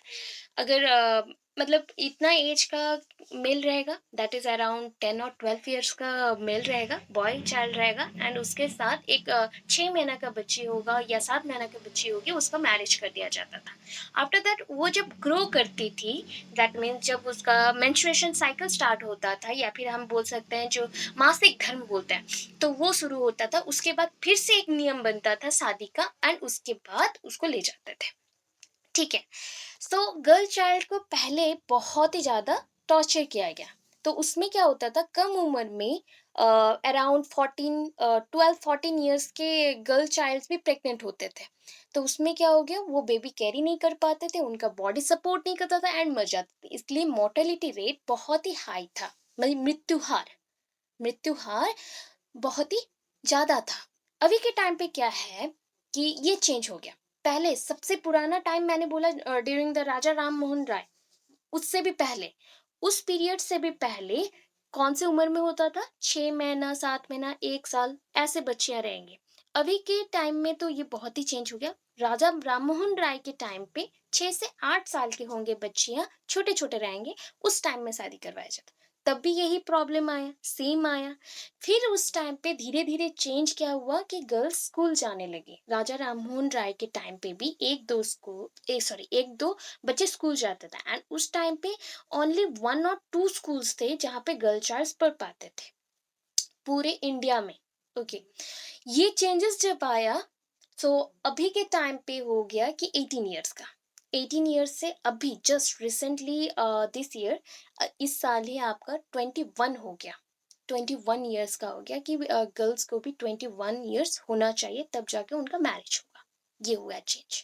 अगर मतलब इतना एज का मेल रहेगा, दैट इज अराउंड 10 और 12 ईयर्स का मेल रहेगा, बॉय चाइल्ड रहेगा, एंड उसके साथ एक 6 महीना का बच्ची होगा या 7 महीना की बच्ची होगी, उसका मैरिज कर दिया जाता था। आफ्टर दैट वो जब ग्रो करती थी, दैट मीन्स जब उसका मेंस्ट्रुएशन साइकिल स्टार्ट होता था, या फिर हम बोल सकते हैं जो मासिक धर्म बोलते हैं, तो वो शुरू होता था, उसके बाद फिर से एक नियम बनता था शादी का, एंड उसके बाद उसको ले जाते थे, ठीक है। सो गर्ल चाइल्ड को पहले बहुत ही ज़्यादा टॉर्चर किया गया। तो उसमें क्या होता था, कम उम्र में अराउंड 12-14 ईयर्स के गर्ल चाइल्ड्स भी प्रेग्नेंट होते थे। तो उसमें क्या हो गया, वो बेबी कैरी नहीं कर पाते थे, उनका बॉडी सपोर्ट नहीं करता था, एंड मर जाते थे, इसलिए मोर्टेलिटी रेट बहुत ही हाई था, मतलब मृत्युहार बहुत ही ज़्यादा था। अभी के टाइम पे क्या है कि ये चेंज हो गया। पहले सबसे पुराना टाइम मैंने बोला ड्यूरिंग द राजा राम मोहन राय, उससे भी पहले, उस पीरियड से भी पहले कौन से उम्र में होता था, 6 महीना, 7 महीना, 1 साल, ऐसे बच्चियां रहेंगी। अभी के टाइम में तो ये बहुत ही चेंज हो गया। राजा राम मोहन राय के टाइम पे 6 से 8 साल के होंगे बच्चियां, छोटे छोटे रहेंगे, उस टाइम में शादी करवाया जाता। तब भी यही प्रॉब्लम आया, सेम आया। फिर उस टाइम पे धीरे धीरे चेंज क्या हुआ कि गर्ल्स स्कूल जाने लगी। राजा राममोहन राय के टाइम पे भी एक दो बच्चे स्कूल जाते थे, एंड उस टाइम पे ओनली 1 और 2 स्कूल्स थे जहाँ पे गर्ल चाइल्ड्स पढ़ पाते थे पूरे इंडिया में। ओके, ये चेंजेस जब आया, तो अभी के टाइम पे हो गया कि 18 ईयर्स का, 18 ईयर्स से अभी जस्ट रिसेंटली दिस ईयर, इस साल ही आपका 21 हो गया। 21 ईयर्स का हो गया कि गर्ल्स को भी 21 ईयर्स होना चाहिए, तब जाके उनका मैरिज होगा। ये हुआ चेंज।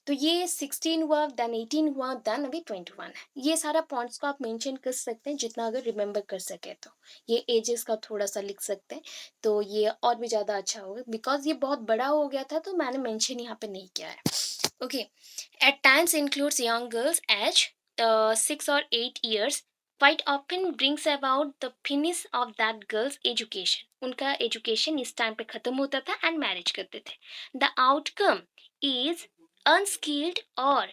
तो ये 16 हुआ, देन 18 हुआ, देन अभी 21 है। ये सारा पॉइंट्स को आप मेंशन कर सकते हैं जितना अगर रिमेंबर कर सके तो। ये एजेस का थोड़ा सा लिख सकते हैं, तो ये और भी ज़्यादा अच्छा होगा, बिकॉज ये बहुत बड़ा हो गया था तो मैंने मेंशन यहाँ पे नहीं किया है। Okay. At times includes young girls age 6 or 8 years, quite often brings about the finish of that girl's education. उनका एजुकेशन इस टाइम पे खत्म होता था एंड मैरिज करते थे। द आउटकम इज अनस्किल्ड, और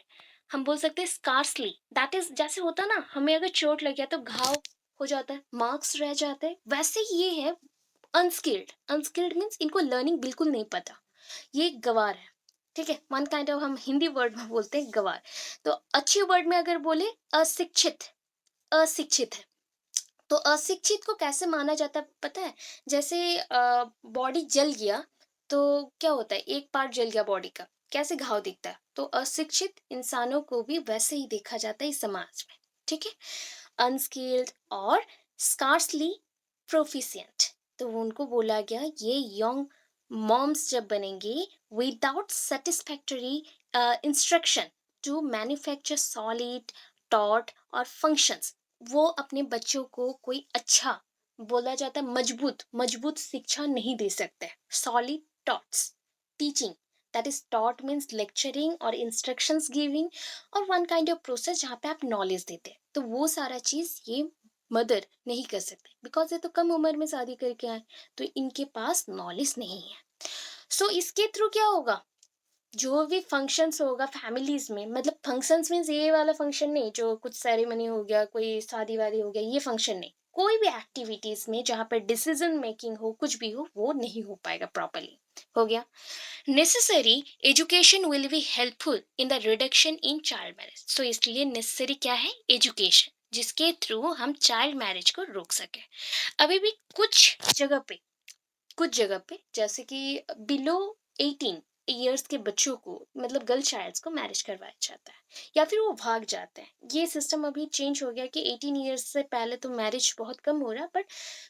हम बोल सकते हैं स्कार्सली, दैट इज जैसे होता ना, हमें अगर चोट लग गया तो घाव हो जाता है, मार्क्स रह जाते हैं, वैसे ये है अनस्किल्ड। अनस्किल्ड मीन्स इनको लर्निंग बिल्कुल नहीं पता, ये गवार है। ठीक है, वन काइंड ऑफ हम हिंदी वर्ड में बोलते हैं गवार। तो अच्छी वर्ड में अगर बोले अशिक्षित, अशिक्षित है। तो अशिक्षित को कैसे माना जाता है पता है? जैसे बॉडी जल गया तो क्या होता है, एक पार्ट जल गया बॉडी का, कैसे घाव दिखता है, तो अशिक्षित इंसानों को भी वैसे ही देखा जाता है इस समाज में। ठीक है, अनस्किल्ड और स्कार्सली प्रोफिशिएंट, तो उनको बोला गया ये यंग मॉम्स जब बनेंगे without satisfactory instruction to manufacture solid taught और फंक्शंस, वो अपने बच्चों को कोई अच्छा, बोला जाता है मजबूत मजबूत शिक्षा नहीं दे सकते। Solid taughts, teaching, that is taught means lecturing और इंस्ट्रक्शंस गिविंग, और वन काइंड ऑफ प्रोसेस जहाँ पे आप नॉलेज देते हैं, तो वो सारा चीज ये मदर नहीं कर सकते, बिकॉज ये तो कम उम्र में शादी करके आए, तो इनके पास नॉलेज नहीं है। सो इसके थ्रू क्या होगा, जो भी फंक्शंस होगा फैमिलीज में, मतलब फंक्शंस मीन्स ये वाला फंक्शन नहीं जो कुछ सेरेमनी हो गया, कोई शादी वादी हो गया, ये फंक्शन नहीं, कोई भी एक्टिविटीज में जहाँ पर डिसीजन मेकिंग हो, कुछ भी हो, वो नहीं हो पाएगा प्रॉपरली। हो गया। Necessary education will be helpful in the reduction in child marriage, so इसलिए नेसेसरी क्या है, एजुकेशन, जिसके थ्रू हम चाइल्ड मैरिज को रोक सके। अभी भी कुछ जगह पे जैसे कि बिलो 18 ईयर्स के बच्चों को, मतलब गर्ल चाइल्ड्स को मैरिज करवाया जाता है, या फिर वो भाग जाते हैं। ये सिस्टम अभी चेंज हो गया कि 18 ईयर्स से पहले तो मैरिज बहुत कम हो रहा है, बट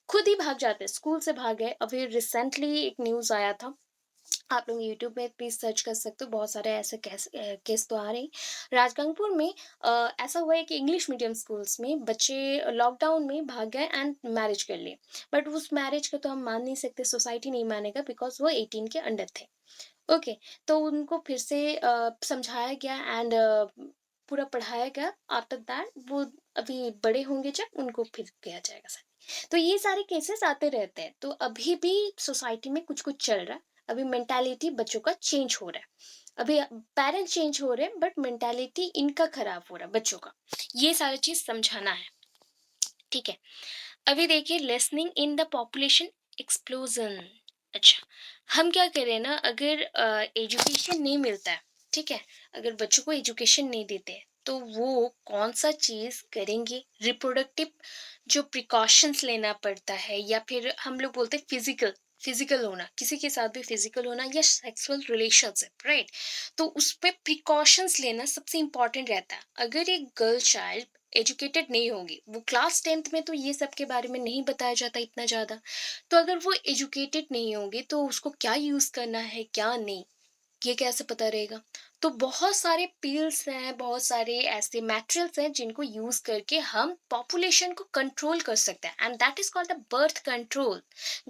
खुद ही भाग जाते हैं, स्कूल से भाग गए। अभी रिसेंटली एक न्यूज़ आया था, आप लोग यूट्यूब में प्लीज सर्च कर सकते हो, बहुत सारे ऐसे केस तो आ रहे हैं। राजगंगपुर में ऐसा हुआ है कि इंग्लिश मीडियम स्कूल्स में बच्चे लॉकडाउन में भाग गए एंड मैरिज कर लिए, बट उस मैरिज को तो हम मान नहीं सकते, सोसाइटी नहीं मानेगा, बिकॉज वो 18 के अंडर थे। ओके, तो उनको फिर से समझाया गया एंड पूरा पढ़ाया गया। आफ्टर दैट वो अभी बड़े होंगे जब, उनको फिर किया जाएगा शादी। तो ये सारे केसेस आते रहते हैं, तो अभी भी सोसाइटी में कुछ कुछ चल रहा है। अभी मेंटालिटी बच्चों का चेंज हो रहा है, अभी पेरेंट्स चेंज हो रहे हैं, बट मेंटालिटी इनका खराब हो रहा है बच्चों का। ये सारी चीज समझाना है। ठीक है, अभी देखिए listening in the population explosion. अच्छा, हम क्या करें ना, अगर एजुकेशन नहीं मिलता है, ठीक है, अगर बच्चों को एजुकेशन नहीं देते तो वो कौन सा चीज़ करेंगे, रिप्रोडक्टिव जो प्रिकॉशंस लेना पड़ता है, या फिर हम लोग बोलते हैं फिजिकल, फिजिकल होना, किसी के साथ भी फिजिकल होना या सेक्सुअल रिलेशनशिप, राइट, तो उस पर प्रिकॉशंस लेना सबसे इम्पॉर्टेंट रहता है। अगर एक गर्ल चाइल्ड एजुकेटेड नहीं होगी, वो क्लास 10th में तो ये सब के बारे में नहीं बताया जाता इतना ज़्यादा, तो अगर वो एजुकेटेड नहीं होगी तो उसको क्या यूज़ करना है क्या नहीं, ये कैसे पता रहेगा। तो बहुत सारे पील्स हैं, बहुत सारे ऐसे मैटेरियल्स हैं जिनको यूज़ करके हम पॉपुलेशन को कंट्रोल कर सकते हैं, and that is called the birth control.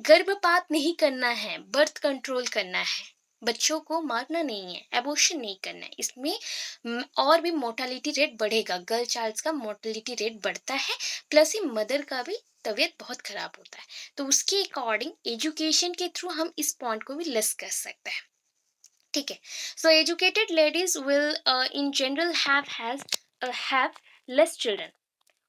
गर्भपात नहीं करना है, बर्थ कंट्रोल करना है, बच्चों को मारना नहीं है, एबॉर्शन नहीं करना है। इसमें और भी मोर्टालिटी रेट बढ़ेगा, गर्ल चाइल्ड्स का मोर्टालिटी रेट बढ़ता है, प्लस ही मदर का भी तबीयत बहुत खराब होता है। तो उसके अकॉर्डिंग एजुकेशन के थ्रू हम इस पॉइंट को भी लेस कर सकते हैं। ठीक है, सो educated ladies will in general have less children,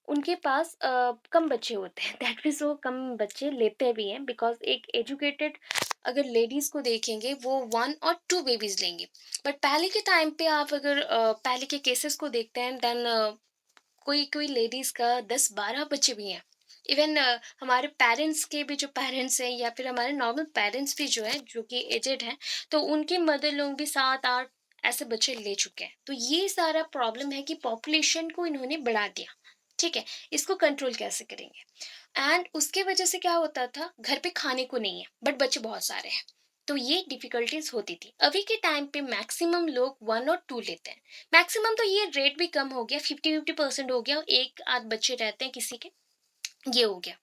उनके पास कम बच्चे होते हैं, दैट मीन्स वो कम बच्चे लेते भी हैं, बिकॉज एक एजुकेटेड अगर लेडीज को देखेंगे वो 1 और 2 बेबीज लेंगे। बट पहले के टाइम पे आप अगर पहले के केसेस को देखते हैं, देन कोई कोई लेडीज का 10-12 बच्चे भी हैं। इवन हमारे पेरेंट्स के भी जो पेरेंट्स हैं, या फिर हमारे नॉर्मल पेरेंट्स भी जो हैं जो कि एजेड हैं, तो उनके मदर लोग भी 7-8 ऐसे बच्चे ले चुके हैं। तो ये सारा प्रॉब्लम है कि पॉपुलेशन को इन्होंने बढ़ा दिया। ठीक है, इसको कंट्रोल कैसे करेंगे? एंड उसके वजह से क्या होता था, घर पे खाने को नहीं है बट बच्चे बहुत सारे हैं, तो ये डिफिकल्टीज होती थी। अभी के टाइम पे मैक्सिमम लोग 1 और 2 लेते हैं। मैक्सिमम तो ये रेट भी कम हो गया, 50-50% हो गया, एक आध बच्चे रहते हैं किसी के, ये हो गया।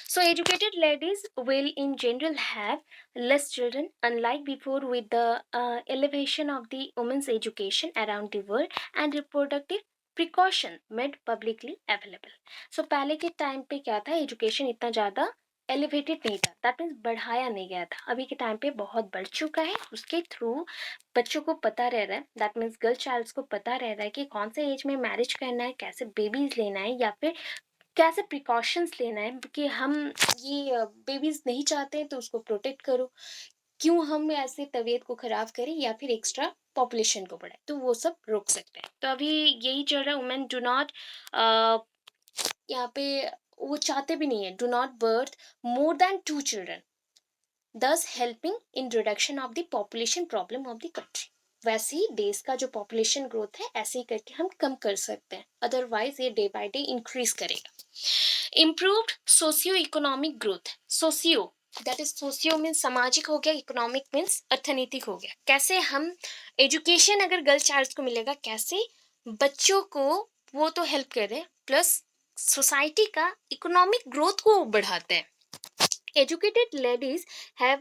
So educated ladies will in general have less children, unlike before, with the elevation of the women's education around the world and reproductive precaution made publicly available. So पहले के टाइम पे क्या था, एजुकेशन इतना ज़्यादा एलिवेटेड नहीं था, that means बढ़ाया नहीं गया था। अभी के टाइम पे बहुत बढ़ चुका है, उसके थ्रू बच्चों को पता रह रहा है, दैट मीन्स गर्ल चाइल्ड्स को पता रह रहा है कि कौन से एज में मैरिज करना है, कैसे बेबीज लेना है, या फिर कैसे प्रिकॉशंस लेना है कि हम ये बेबीज नहीं चाहते हैं तो उसको प्रोटेक्ट करो, क्यों हम ऐसे तबीयत को खराब करें या फिर एक्स्ट्रा पॉपुलेशन को बढ़ाए, तो वो सब रोक सकते हैं। तो अभी यही चल रहा है, वुमेन डू नॉट यहाँ पे वो चाहते भी नहीं है, do not birth more than 2 children, thus helping in reduction of the population problem of the country। वैसे ही देश का जो पॉपुलेशन ग्रोथ है ऐसे ही करके हम कम कर सकते हैं, अदरवाइज ये डे बाय डे इंक्रीज करेगा। Improved socio economic growth, socio that is socio means सामाजिक हो गया, इकोनॉमिक मीन्स अर्थनीतिक हो गया। कैसे हम एजुकेशन अगर गर्ल चाइल्ड को मिलेगा, कैसे बच्चों को वो तो हेल्प करे, प्लस सोसाइटी का इकोनॉमिक ग्रोथ को बढ़ाते हैं। Educated ladies have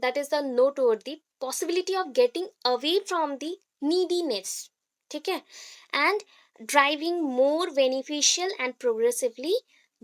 that is the note over the possibility of getting away from the neediness, ठीक है, and driving more beneficial and progressively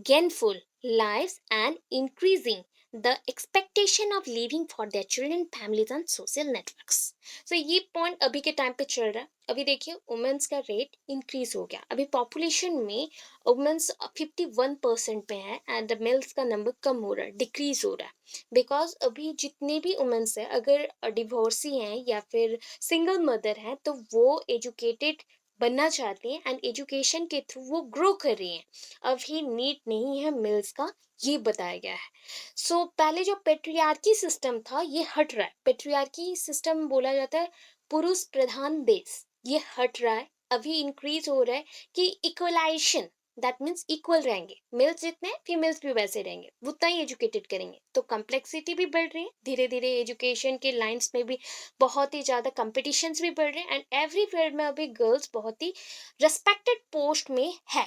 gainful lives and increasing the expectation of living for their children, families and social networks। so ये point अभी के time पे चल रहा है। अभी देखिए वुमेन्स का रेट इंक्रीज हो गया, अभी पॉपुलेशन में वुमेन्स 51% पे है एंड मेल्स का नंबर कम हो रहा है, डिक्रीज हो रहा है। बिकॉज अभी जितने भी वुमेन्स हैं, अगर डिवोर्सी हैं या फिर सिंगल मदर हैं, तो वो एजुकेटेड बनना चाहती हैं एंड एजुकेशन के थ्रू वो ग्रो कर रही हैं। अभी नीड नहीं है मेल्स का, ये बताया गया है। सो पहले जो पेट्रियार्की सिस्टम था ये हट रहा है। पेट्रियार्की सिस्टम बोला जाता है पुरुष प्रधान देश, ये हट रहा है। अभी इंक्रीज हो रहा है कि इक्वलाइजेशन, दैट मीन्स इक्वल रहेंगे, मेल्स जितने फीमेल्स भी वैसे रहेंगे, उतना ही एजुकेटेड करेंगे, तो कम्प्लेक्सिटी भी बढ़ रही है धीरे धीरे। एजुकेशन के लाइंस में भी बहुत ही ज़्यादा कॉम्पिटिशन्स भी बढ़ रहे हैं एंड एवरी फील्ड में अभी गर्ल्स बहुत ही रेस्पेक्टेड पोस्ट में है,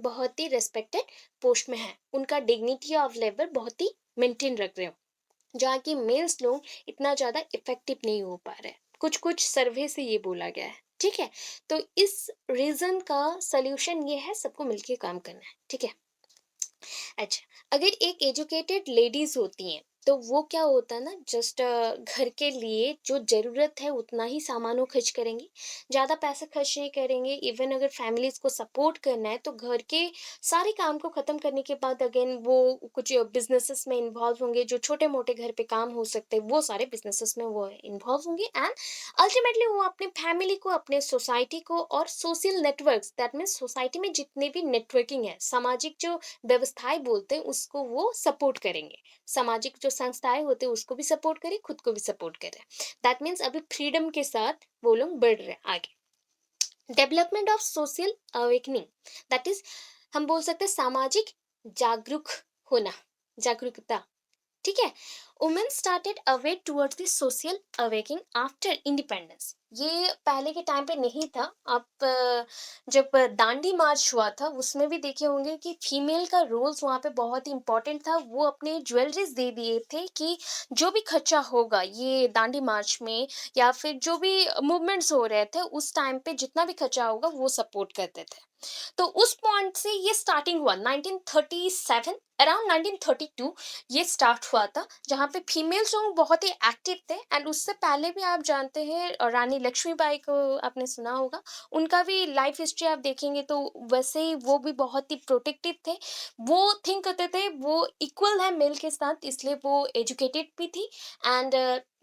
बहुत ही रेस्पेक्टेड पोस्ट में है, उनका डिग्निटी ऑफ लेबर बहुत ही मेंटेन रख रहे हो, जहाँ की मेल्स लोग इतना ज़्यादा इफेक्टिव नहीं हो पा रहे हैं। कुछ कुछ सर्वे से ये बोला गया है, ठीक है। तो इस रीजन का सल्यूशन ये है, सबको मिलके काम करना है, ठीक है। अच्छा, अगर एक एजुकेटेड लेडीज होती हैं तो वो क्या होता है ना, जस्ट घर के लिए जो ज़रूरत है उतना ही सामानों खर्च करेंगे, ज़्यादा पैसा खर्च नहीं करेंगे। इवन अगर फैमिलीज को सपोर्ट करना है तो घर के सारे काम को ख़त्म करने के बाद अगेन वो कुछ बिजनेसेस में इन्वॉल्व होंगे, जो छोटे मोटे घर पे काम हो सकते हैं वो सारे बिजनेसेस में वो इन्वॉल्व होंगे एंड अल्टीमेटली वो अपने फैमिली को, अपने सोसाइटी को और social networks, that means society में जितने भी नेटवर्किंग है, सामाजिक जो व्यवस्थाएं बोलते हैं उसको वो सपोर्ट करेंगे। सामाजिक जो संस्थाएं होते हैं उसको भी सपोर्ट करें, खुद को भी सपोर्ट करें। दैट मीन्स अभी फ्रीडम के साथ वो लोग बढ़ रहे हैं आगे। Development of social awakening, that is हम बोल सकते हैं सामाजिक जागरूक होना, जागरूकता, ठीक है। Women started away towards the social awaking after independence, ये पहले के टाइम पे नहीं था। आप जब दांडी मार्च हुआ था उसमें भी देखे होंगे कि फीमेल का रोल्स वहाँ पे बहुत ही इंपॉर्टेंट था। वो अपने ज्वेलरीज दे दिए थे कि जो भी खर्चा होगा ये दांडी मार्च में या फिर जो भी मूवमेंट्स हो रहे थे उस टाइम पे, जितना भी खर्चा होगा वो सपोर्ट करते थे। तो उस पॉइंट से ये स्टार्टिंग हुआ 1937, अराउंड 1932 ये स्टार्ट हुआ था, जहाँ पे फीमेल्स लोग बहुत ही एक्टिव थे। एंड उससे पहले भी आप जानते हैं रानी लक्ष्मीबाई को आपने सुना होगा, उनका भी लाइफ हिस्ट्री आप देखेंगे तो वैसे ही वो भी बहुत ही प्रोटेक्टिव थे। वो थिंक करते थे वो इक्वल है मेल के साथ, इसलिए वो एजुकेटेड भी थी एंड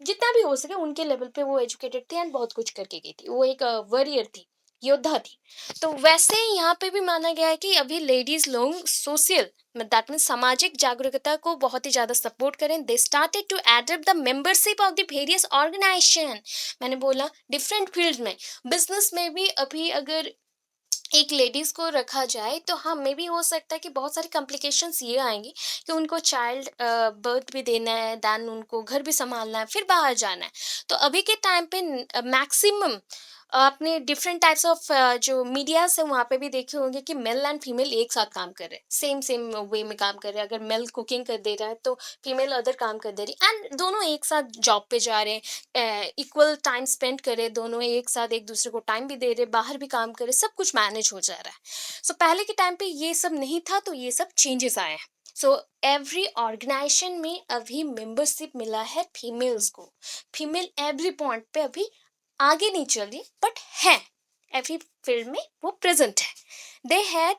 जितना भी हो सके उनके लेवल पे वो एजुकेटेड थी एंड बहुत कुछ करके गई थी। वो एक वॉरियर थी, योद्धा थी। तो वैसे ही यहाँ पे भी माना गया है कि अभी लेडीज लोग सोशल, दैट मीन सामाजिक जागरूकता को बहुत ही ज़्यादा सपोर्ट करें। They started to adapt the membership of the various organisation, मैंने बोला डिफरेंट फील्ड में, बिजनेस में भी अभी अगर एक लेडीज़ को रखा जाए तो हाँ, मे बी हो सकता है कि बहुत सारी कॉम्प्लिकेशंस ये आएँगी कि उनको चाइल्ड बर्थ भी देना है, देन उनको घर भी सँभालना है, फिर बाहर जाना है। तो अभी के टाइम पे मैक्सिमम आपने डिफरेंट टाइप्स ऑफ जो मीडियाज़ है वहाँ पे भी देखे होंगे कि मेल एंड फीमेल एक साथ काम कर रहे हैं। सेम सेम वे में काम कर रहे हैं। अगर मेल कुकिंग कर दे रहा है तो फीमेल अदर काम कर दे रही है एंड दोनों एक साथ जॉब पे जा रहे हैं, इक्वल टाइम स्पेंड करे, दोनों एक साथ एक दूसरे को टाइम भी दे रहे, बाहर भी काम करे, सब कुछ मैनेज हो जा रहा है। सो पहले के टाइम पे ये सब नहीं था, तो ये सब चेंजेस आए हैं। सो एवरी ऑर्गेनाइजेशन में अभी मेंबरशिप मिला है फीमेल्स को। फीमेल एवरी पॉइंट पे अभी आगे नहीं चल रही बट है, एवरी फील्ड में वो प्रेजेंट है। They had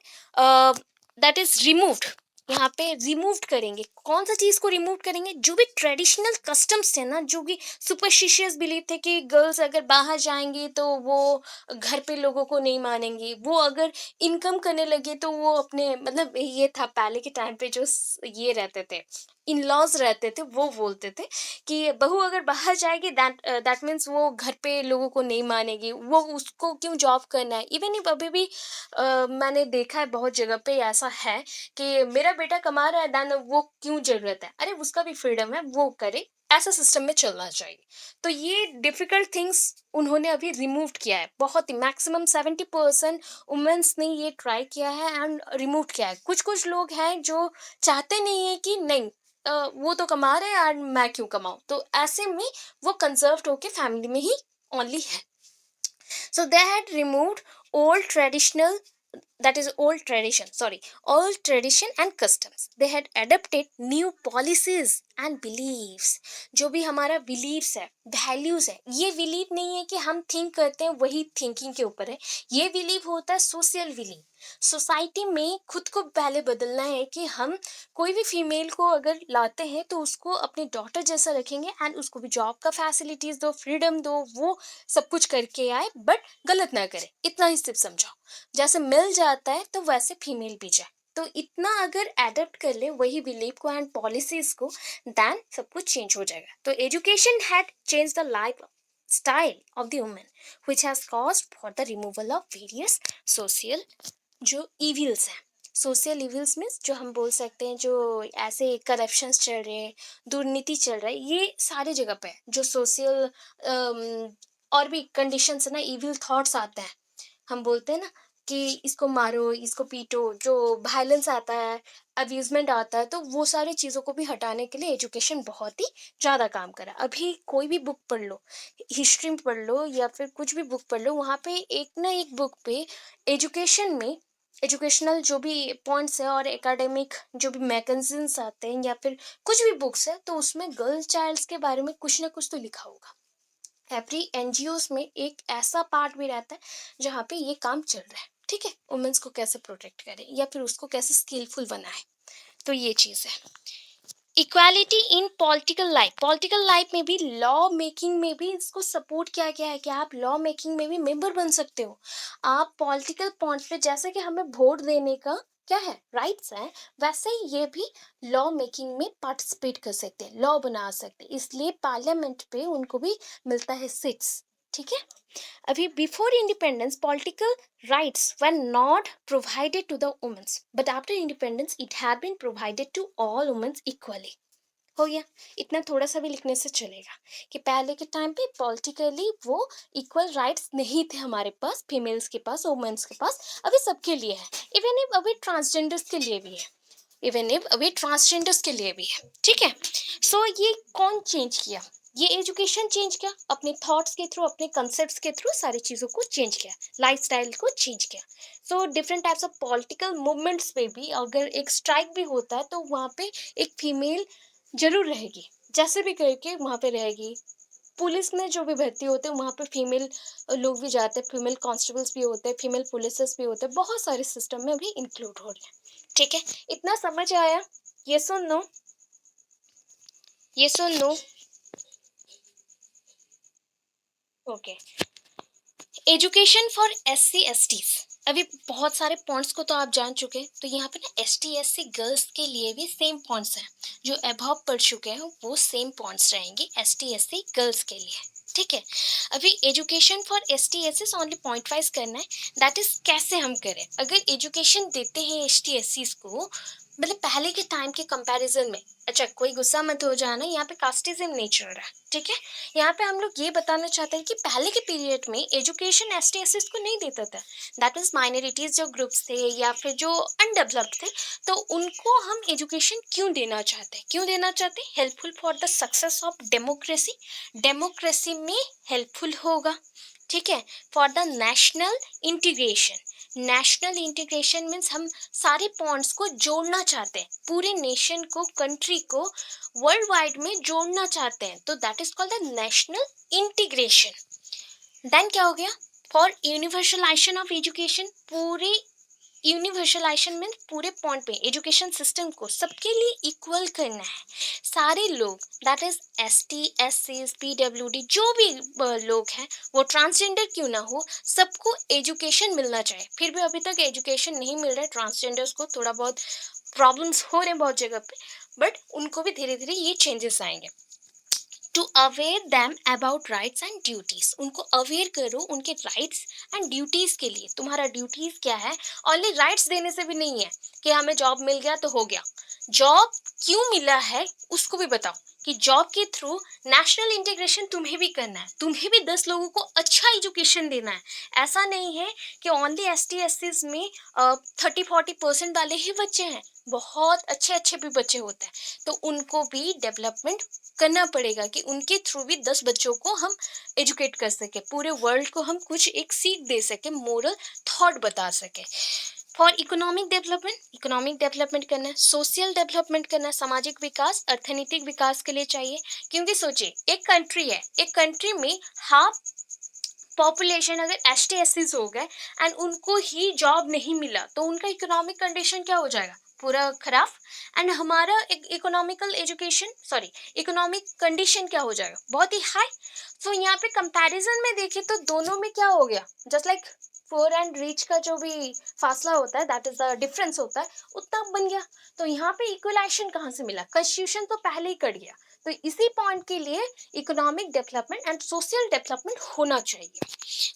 that is removed, यहाँ पे रिमूव करेंगे, कौन सा चीज को रिमूव करेंगे, जो भी ट्रेडिशनल कस्टम्स थे ना, जो भी सुपरस्टिशियस बिलीव थे कि गर्ल्स अगर बाहर जाएंगी तो वो घर पे लोगों को नहीं मानेंगी, वो अगर इनकम करने लगे तो वो अपने मतलब ये था पहले के टाइम पे जो ये रहते थे, इन लॉज रहते थे, वो बोलते थे कि बहू अगर बाहर जाएगी दैट दैट मीन्स वो घर पे लोगों को नहीं मानेगी, वो उसको क्यों जॉब करना है। इवन if अभी भी मैंने देखा है बहुत जगह पे ऐसा है कि मेरा बेटा कमा रहा है देन वो क्यों जरूरत है, अरे उसका भी फ्रीडम है, वो करे, ऐसा सिस्टम में चलना चाहिए। तो ये डिफिकल्ट थिंग्स उन्होंने अभी रिमूव किया है, बहुत ही मैक्सिमम 70% वुमेन्स ने ये ट्राई किया है एंड रिमूव किया है। कुछ कुछ लोग हैं जो चाहते नहीं है कि नहीं वो तो कमा रहे हैं और मैं क्यों कमाऊं, तो ऐसे में वो कंजर्व होके फैमिली में ही ओनली है। So they had removed old traditional, that is old tradition, sorry, old tradition and customs. They had adopted new policies and beliefs. जो भी हमारा beliefs है, values है, ये belief नहीं है कि हम think करते हैं वही thinking के ऊपर है, ये belief होता है social belief। सोसाइटी में खुद को पहले बदलना है कि हम कोई भी फीमेल को अगर लाते हैं तो उसको अपनी डॉटर जैसा रखेंगे एंड उसको भी जॉब का फैसिलिटीज दो, फ्रीडम दो, वो सब कुछ करके आए बट गलत ना करे, इतना ही सिर्फ समझाओ। जैसे मिल जाता है तो वैसे फीमेल भी जाए, तो इतना अगर एडेप्ट कर ले वही बिलीव को एंड पॉलिसीज को, देन सब कुछ चेंज हो जाएगा। तो education had change the life style of the women which has caused for the removal of various social जो इविल्स हैं। सोशल इविल्स मीन्स जो हम बोल सकते हैं जो ऐसे करप्शंस चल रहे हैं, दुर्नीति चल रहा है, ये सारी जगह पे है। जो सोशल और भी कंडीशंस है ना, इविल थॉट्स आते हैं, हम बोलते हैं ना कि इसको मारो, इसको पीटो, जो वायलेंस आता है, अब्यूजमेंट आता है, तो वो सारी चीज़ों को भी हटाने के लिए एजुकेशन बहुत ही ज़्यादा काम करा। अभी कोई भी बुक पढ़ लो, हिस्ट्री में पढ़ लो या फिर कुछ भी बुक पढ़ लो, वहाँ पे एक ना एक बुक पे एजुकेशन में एजुकेशनल जो भी पॉइंट्स है और एकेडमिक जो भी मैगजीन्स आते हैं या फिर कुछ भी बुक्स है, तो उसमें गर्ल चाइल्ड्स के बारे में कुछ ना कुछ तो लिखा होगा। एवरी एनजीओस में एक ऐसा पार्ट भी रहता है जहाँ पे ये काम चल रहा है, ठीक है, वुमेन्स को कैसे प्रोटेक्ट करें या फिर उसको कैसे स्किलफुल बनाए, तो ये चीज़ है। इक्वालिटी इन पॉलिटिकल लाइफ में भी, लॉ मेकिंग में भी इसको सपोर्ट किया गया है कि आप लॉ मेकिंग में भी मेंबर बन सकते हो। आप पॉलिटिकल पॉइंट पे, जैसे कि हमें वोट देने का क्या है, राइट्स है, वैसे ही ये भी लॉ मेकिंग में पार्टिसिपेट कर सकते हैं, लॉ बना सकते हैं, इसलिए पार्लियामेंट पे उनको भी मिलता है सीट्स, ठीक है। अभी before independence political rights were not provided to the women, but after independence it had been provided to all women equally। हो गया, इतना थोड़ा सा भी लिखने से चलेगा कि पहले के टाइम पे पॉलिटिकली वो इक्वल राइट्स नहीं थे हमारे पास, फीमेल्स के पास, वुमेन्स के पास, अभी सबके लिए है। इवन इफ अभी ट्रांसजेंडर्स के लिए भी है, इवन इफ अभी ट्रांसजेंडर्स के लिए भी है, ठीक है। सो ये कौन चेंज किया, ये एजुकेशन चेंज किया, अपने थॉट्स के थ्रू, अपने कंसेप्ट के थ्रू सारी चीज़ों को चेंज किया, लाइफस्टाइल को चेंज किया। So different types of political movements पे भी अगर एक स्ट्राइक भी होता है तो वहाँ पे एक फीमेल जरूर रहेगी, जैसे भी करके वहाँ पे रहेगी। पुलिस में जो भी भर्ती होते हैं वहाँ पे फीमेल लोग भी जाते हैं, फीमेल कांस्टेबल्स भी होते हैं, फीमेल पुलिसेस भी होते हैं, बहुत सारे सिस्टम में अभी इंक्लूड हो रहे हैं, ठीक है। इतना समझ आया? ये सुन नो, ये सुन नो, okay. Education for SC STs, अभी बहुत सारे पॉइंट्स को तो आप जान चुके हैं, तो यहाँ पे ना ST SC गर्ल्स के लिए भी सेम पॉइंट्स हैं, जो अबव पढ़ चुके हैं वो सेम पॉइंट्स रहेंगे ST SC गर्ल्स के लिए, ठीक है। अभी education for S T S S only point wise करना है, दैट इज कैसे हम करें। अगर एजुकेशन देते हैं एस टी एस सीज को, मतलब पहले के टाइम के कंपैरिजन में, अच्छा कोई गुस्सा मत हो जाना, यहाँ पे कास्टिज्म नहीं चल रहा है, ठीक है। यहाँ पे हम लोग ये बताना चाहते हैं कि पहले के पीरियड में education S T S Cs को नहीं देता था, दैट मीन्स माइनॉरिटीज जो ग्रुप्स थे या फिर जो अनडेवलप्ड थे, तो उनको हम एजुकेशन क्यों देना चाहते हैं, क्यों देना चाहते हैं, helpful for the success of democracy, democracy में हेल्पफुल होगा, ठीक है। For the national integration, national integration means हम सारे पॉइंट्स को जोड़ना चाहते हैं, पूरे नेशन को, कंट्री को वर्ल्ड वाइड में जोड़ना चाहते हैं, तो that is called the national integration. Then क्या हो गया, फॉर यूनिवर्सलाइजेशन ऑफ एजुकेशन, पूरे यूनिवर्सलाइजेशन में पूरे पॉइंट पे एजुकेशन सिस्टम को सबके लिए इक्वल करना है, सारे लोग, that is S T S C P W D जो भी लोग हैं, वो ट्रांसजेंडर क्यों ना हो, सबको एजुकेशन मिलना चाहिए। फिर भी अभी तक एजुकेशन नहीं मिल रहा है ट्रांसजेंडर्स को, थोड़ा बहुत प्रॉब्लम्स हो रहे हैं बहुत जगह पे, बट उनको भी धीरे धीरे ये चेंजेस आएंगे। To aware them about rights and duties, उनको अवेयर करो उनके राइट्स एंड ड्यूटीज के लिए, तुम्हारा ड्यूटीज क्या है। ओनली राइट्स देने से भी नहीं है कि हमें जॉब मिल गया तो हो गया, जॉब क्यों मिला है उसको भी बताओ, कि जॉब के थ्रू नेशनल इंटीग्रेशन तुम्हें भी करना है, तुम्हें भी 10 लोगों को अच्छा एजुकेशन देना है। ऐसा नहीं है कि only S T S Cs में 30-40% वाले ही बच्चे हैं, बहुत अच्छे अच्छे भी बच्चे होते हैं, तो उनको भी डेवलपमेंट करना पड़ेगा कि उनके थ्रू भी 10 बच्चों को हम एजुकेट कर सके, पूरे वर्ल्ड को हम कुछ एक सीख दे सके, मोरल थॉट बता सके। For economic development, economic development करना है, सोशल डेवलपमेंट करना है, सामाजिक विकास, अर्थनीतिक विकास के लिए चाहिए। क्योंकि सोचिए एक कंट्री है, एक कंट्री में हाफ पॉपुलेशन अगर एस टी एस सीज हो गए एंड उनको ही जॉब नहीं मिला, तो उनका इकोनॉमिक कंडीशन क्या हो जाएगा, पूरा खराब। एंड हमारा economical education, sorry economic condition क्या हो जाएगा, बहुत ही हाई। सो यहाँ पे कंपैरिजन में देखें तो दोनों में क्या हो गया, just like poor and rich का जो भी फासला होता है, दैट इज द डिफरेंस होता है, उतना बन गया। तो यहाँ पे इक्वलाइजेशन कहाँ से मिला, कंस्टिट्यूशन तो पहले ही कट गया। तो इसी पॉइंट के लिए economic development and social development होना चाहिए।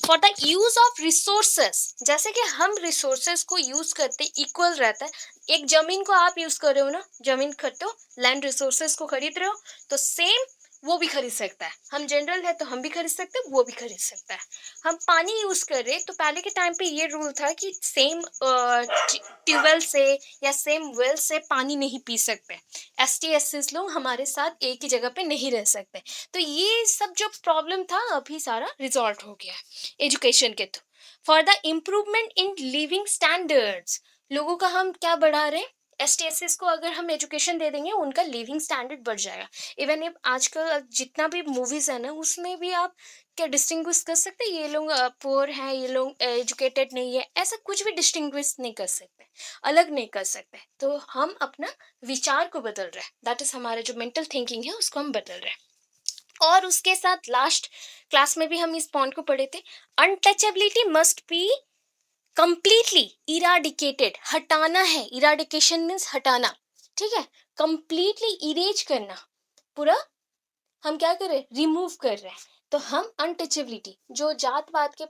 For the use of resources, जैसे कि हम रिसोर्सेस को यूज करते इक्वल रहता है। एक जमीन को आप यूज कर रहे हो ना, जमीन खरीदते हो, लैंड रिसोर्सेस को खरीद रहे हो, तो सेम वो भी खरीद सकता है। हम जनरल है तो हम भी खरीद सकते हैं, वो भी खरीद सकता है। हम पानी यूज कर रहे हैं, तो पहले के टाइम पे ये रूल था कि सेम ट्यूबवेल से या सेम वेल से पानी नहीं पी सकते, एस टी एस सीज लोग हमारे साथ एक ही जगह पे नहीं रह सकते। तो ये सब जो प्रॉब्लम था अभी सारा रिजॉल्व हो गया है एजुकेशन के through. For the improvement in living standards, लोगों का हम क्या बढ़ा रहे हैं, एस टी एस सीज को अगर हम एजुकेशन दे देंगे उनका लिविंग स्टैंडर्ड बढ़ जाएगा। इवन if आजकल जितना भी मूवीज है ना, उसमें भी आप क्या डिस्टिंग्विश कर सकते हैं, ये लोग पुअर हैं, ये लोग एजुकेटेड नहीं है, ऐसा कुछ भी डिस्टिंग्विश नहीं कर सकते, अलग नहीं कर सकते। तो हम अपना विचार को बदल रहे हैं, दैट इज हमारा जो मेंटल थिंकिंग है उसको हम बदल रहे हैं। और उसके साथ लास्ट क्लास में भी हम इस पॉइंट को पढ़े थे, untouchability must be completely eradicated, हटाना है, इराडिकेशन मीन्स हटाना, ठीक है, कंप्लीटली इरेज करना, पूरा हम क्या कर रहे हैं, रिमूव कर रहे हैं। तो हम अनटचेबिलिटी जो जात पात के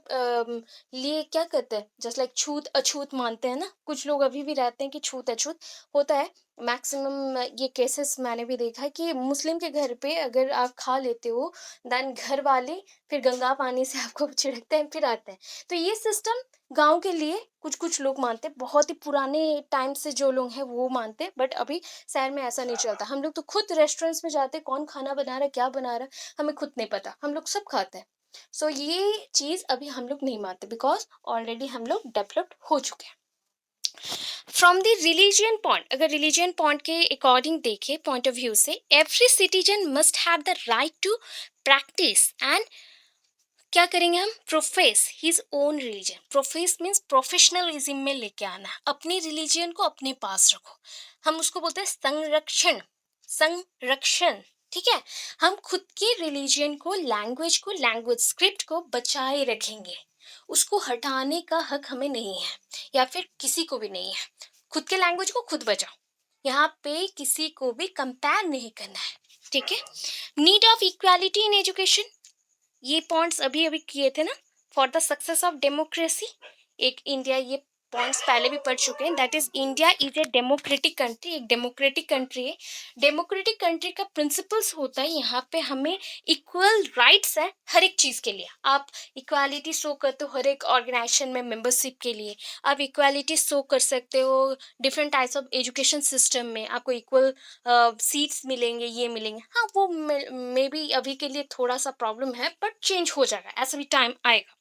लिए क्या करते हैं, जस्ट लाइक छूत अछूत मानते हैं ना, कुछ लोग अभी भी रहते हैं कि छूत अछूत होता है। मैक्सिमम ये केसेस मैंने भी देखा है कि मुस्लिम के घर पे अगर आप खा लेते हो, देन घर वाले फिर गंगा पानी से आपको छिड़कते हैं फिर आते हैं। तो ये सिस्टम गांव के लिए कुछ कुछ लोग मानते हैं, बहुत ही पुराने टाइम से जो लोग हैं वो मानते हैं, बट अभी शहर में ऐसा नहीं चलता। हम लोग तो खुद रेस्टोरेंट्स में जाते हैं, कौन खाना बना रहा है क्या बना रहा है हमें खुद नहीं पता, हम लोग सब खाते हैं। सो ये चीज अभी हम लोग नहीं मानते, बिकॉज ऑलरेडी हम लोग डेवलप्ड हो चुके हैं। फ्रॉम द रिलीजियन पॉइंट, अगर रिलीजियन पॉइंट के अकॉर्डिंग देखें, पॉइंट ऑफ व्यू से, every citizen must have the right to practise and क्या करेंगे हम, profess his own religion. Profess means professionalism में लेके आना, अपनी रिलीजन को अपने पास रखो, हम उसको बोलते हैं संरक्षण, संरक्षण, ठीक है। हम खुद के रिलीजन को, लैंग्वेज स्क्रिप्ट को बचाए रखेंगे, उसको हटाने का हक हमें नहीं है, या फिर किसी को भी नहीं है। खुद के लैंग्वेज को खुद बचाओ, यहाँ पे किसी को भी कंपेयर नहीं करना है, ठीक है। Need of equality in education, ये पॉइंट्स अभी अभी किए थे ना, for the success of democracy, एक इंडिया, ये पॉइंट्स पहले भी पढ़ चुके हैं, that is India is a democratic country, एक डेमोक्रेटिक कंट्री है। डेमोक्रेटिक कंट्री का प्रिंसिपल्स होता है, यहाँ पे हमें इक्वल राइट्स है हर एक चीज़ के लिए। आप इक्वालिटी शो करते हो हर एक ऑर्गेनाइजेशन में मेंबरशिप के लिए, आप इक्वालिटी शो कर सकते हो different types of education system में, आपको इक्वल सीट्स मिलेंगे, ये मिलेंगे। हाँ, वो मे बी अभी के लिए थोड़ा सा प्रॉब्लम है, बट चेंज हो जाएगा, ऐसा भी टाइम आएगा।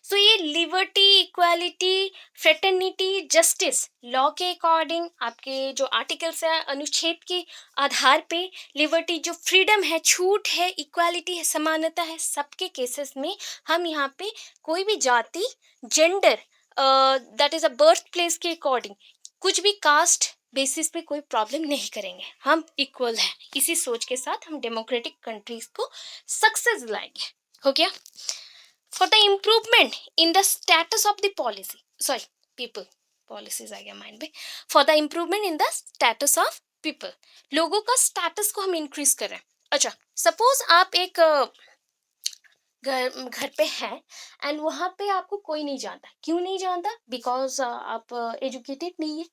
सो ये liberty, equality, fraternity, justice, law के अकॉर्डिंग आपके जो आर्टिकल्स है, अनुच्छेद के आधार पे, लिबर्टी जो फ्रीडम है, छूट है, इक्वालिटी है, समानता है, सबके केसेस में हम यहाँ पे कोई भी जाति, gender, that is a birth place के अकॉर्डिंग, कुछ भी कास्ट बेसिस पे कोई प्रॉब्लम नहीं करेंगे, हम इक्वल हैं। इसी सोच के साथ हम डेमोक्रेटिक कंट्रीज को सक्सेस लाएंगे। हो गया। For the improvement in the status of the policy, sorry, people, policies आ गया माइंड में। For the improvement in the status of people, लोगों का status को हम increase कर रहे हैं। अच्छा, suppose आप एक घर घर पे है, एंड वहाँ पे आपको कोई नहीं जानता। क्यों नहीं जानता? बिकॉज आप एजुकेटेड नहीं है,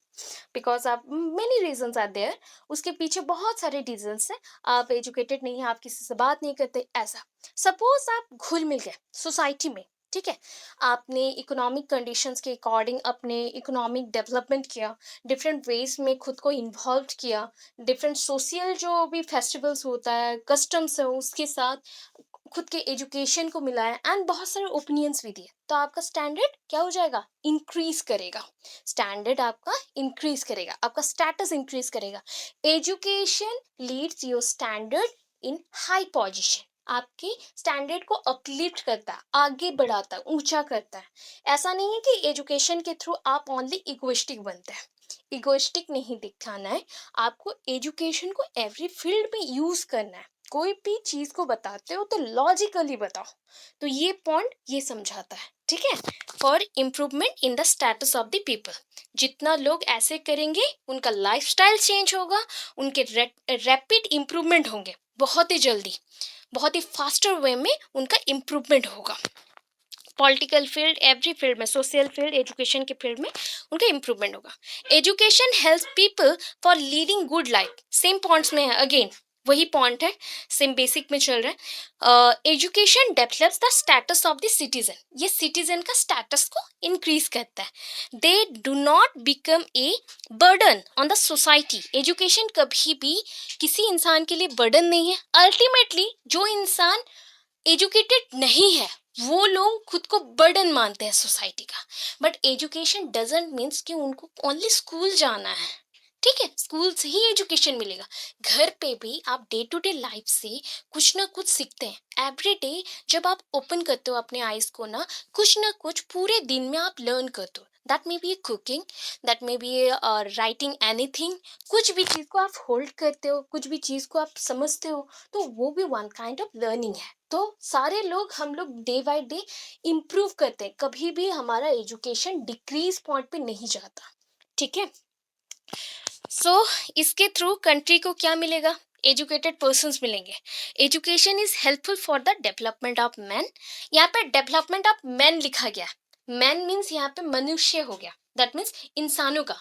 बिकॉज आप, मेनी रीजंस आर देयर, उसके पीछे बहुत सारे रीजंस हैं। आप एजुकेटेड नहीं है, आप किसी से बात नहीं करते, ऐसा। सपोज आप घुल मिल गए सोसाइटी में, ठीक है, आपने इकोनॉमिक कंडीशंस के अकॉर्डिंग अपने इकोनॉमिक डेवलपमेंट किया, डिफरेंट वेज में खुद को इन्वॉल्व किया, डिफरेंट सोशल जो भी फेस्टिवल्स होता है, कस्टम्स है, उसके साथ खुद के एजुकेशन को मिलाया, एंड बहुत सारे ओपिनियंस भी दिए, तो आपका स्टैंडर्ड क्या हो जाएगा? इंक्रीज करेगा। स्टैंडर्ड आपका इंक्रीज करेगा, आपका स्टेटस इंक्रीज करेगा। Education leads your standard in high position, आपके स्टैंडर्ड को अपलिफ्ट करता है, आगे बढ़ाता है, ऊंचा करता है। ऐसा नहीं है कि एजुकेशन के थ्रू आप ओनली इगोइस्टिक बनते हैं। इगोइस्टिक नहीं दिखाना है, आपको एजुकेशन को एवरी फील्ड में यूज करना है। कोई भी चीज को बताते हो तो लॉजिकली बताओ। तो ये पॉइंट ये समझाता है, ठीक है। For improvement in the status of the people, जितना लोग ऐसे करेंगे उनका लाइफस्टाइल चेंज होगा, उनके रैपिड इम्प्रूवमेंट होंगे, बहुत ही जल्दी, बहुत ही फास्टर वे में उनका इम्प्रूवमेंट होगा। पॉलिटिकल फील्ड, एवरी फील्ड में, सोशल फील्ड, एजुकेशन के फील्ड में उनका इम्प्रूवमेंट होगा। Education help people for leading good life, same points में है, अगेन वही पॉइंट है, सेम बेसिक में चल रहा है। Education develops the status of the citizen, ये सिटीजन का स्टेटस को इंक्रीज करता है। दे do not become a burden on the society, education कभी भी किसी इंसान के लिए बर्डन नहीं है। अल्टीमेटली जो इंसान एजुकेटेड नहीं है, वो लोग खुद को बर्डन मानते हैं सोसाइटी का। बट एजुकेशन डजंट मीन्स कि उनको ओनली स्कूल जाना है, ठीक है, स्कूल से ही एजुकेशन मिलेगा। घर पे भी आप डे टू डे लाइफ से कुछ ना कुछ सीखते हैं। एवरी डे जब आप ओपन करते हो अपने आईज को ना, कुछ ना कुछ पूरे दिन में आप लर्न करते हो। That may be cooking, that may be writing, anything. कुछ भी चीज़ को आप होल्ड करते हो, कुछ भी चीज़ को आप समझते हो, तो वो भी वन काइंड ऑफ लर्निंग है। तो सारे लोग, हम लोग डे बाय डे इम्प्रूव करते हैं, कभी भी हमारा एजुकेशन डिक्रीज पॉइंट पे नहीं जाता, ठीक है। सो इसके थ्रू कंट्री को क्या मिलेगा? एजुकेटेड पर्सन्स मिलेंगे। Education is helpful for the development of man, यहाँ पे डेवलपमेंट ऑफ मैन लिखा गया। मैन मीन्स यहाँ पे मनुष्य हो गया, दैट मीन्स इंसानों का,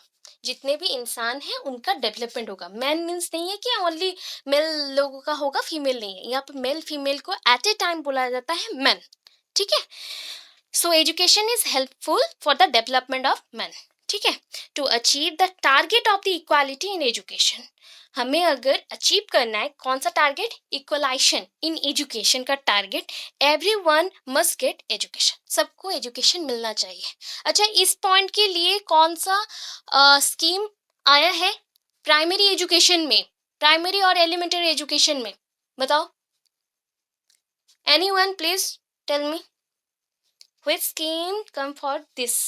जितने भी इंसान हैं उनका डेवलपमेंट होगा। मैन मीन्स नहीं है कि ओनली मेल लोगों का होगा, फीमेल नहीं है। यहाँ पे मेल फीमेल को एट ए टाइम बोला जाता है मैन, ठीक है। So education is helpful for the development of man, ठीक है। To achieve the target of the equality in education, हमें अगर अचीव करना है कौन सा टारगेट? इक्वलाइजेशन इन एजुकेशन का target. Every one must get education, सबको एजुकेशन मिलना चाहिए। अच्छा, इस पॉइंट के लिए कौन सा स्कीम आया है प्राइमरी एजुकेशन में, प्राइमरी और एलिमेंट्री एजुकेशन में? बताओ, any one please tell me which scheme come for this?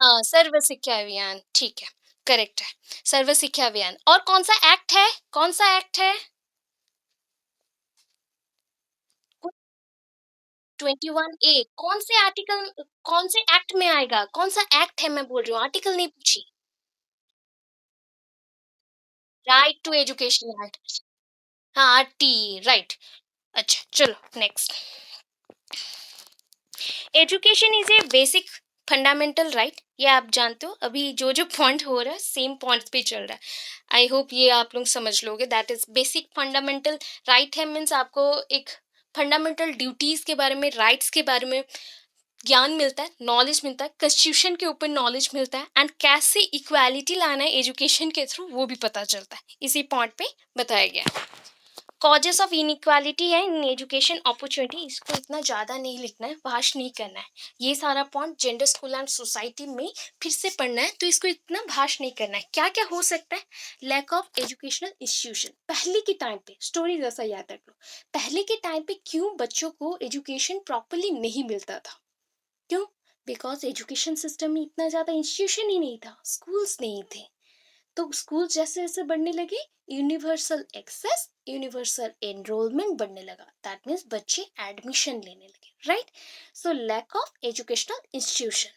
हाँ, सर्व शिक्षा अभियान, ठीक है, करेक्ट है, सर्व शिक्षा अभियान। और कौन सा एक्ट है, कौन सा एक्ट है? 21A, कौन से आर्टिकल, कौन से एक्ट में आएगा? कौन सा एक्ट है मैं बोल रही हूँ, आर्टिकल नहीं पूछी। राइट टू एजुकेशन एक्ट, हाँ, टी, राइट। अच्छा चलो next. Education is a basic fundamental right, ये आप जानते हो। अभी जो जो पॉइंट हो रहा है सेम पॉइंट्स पे चल रहा है। आई होप ये आप लोग समझ लोगे। That is basic fundamental right है, मीन्स आपको एक फंडामेंटल ड्यूटीज के बारे में, राइट्स के बारे में ज्ञान मिलता है, नॉलेज मिलता है, कॉन्स्टिट्यूशन के ऊपर नॉलेज मिलता है, एंड कैसे इक्वालिटी लाना है एजुकेशन के थ्रू वो भी पता चलता है, इसी पॉइंट पे बताया गया है। कॉजेस ऑफ इनइक्वालिटी है इन एजुकेशन अपॉर्चुनिटी, इसको इतना ज़्यादा नहीं लिखना है, भाष नहीं करना है। ये सारा point gender school and society में फिर से पढ़ना है, तो इसको इतना भाष नहीं करना है। क्या क्या हो सकता है? Lack of educational institution. पहले के टाइम पे स्टोरी जैसा याद रख लो, पहले के टाइम पे क्यों बच्चों को एजुकेशन प्रॉपरली नहीं मिलता था? क्यों? बिकॉज एजुकेशन सिस्टम में इतना ज़्यादा इंस्टीट्यूशन ही नहीं था, स्कूल्स नहीं थे। तो स्कूल जैसे जैसे बढ़ने लगे, यूनिवर्सल एक्सेस, यूनिवर्सल एनरोलमेंट बढ़ने लगा। दैट मीन्स बच्चे एडमिशन लेने लगे, right? So lack of educational institution.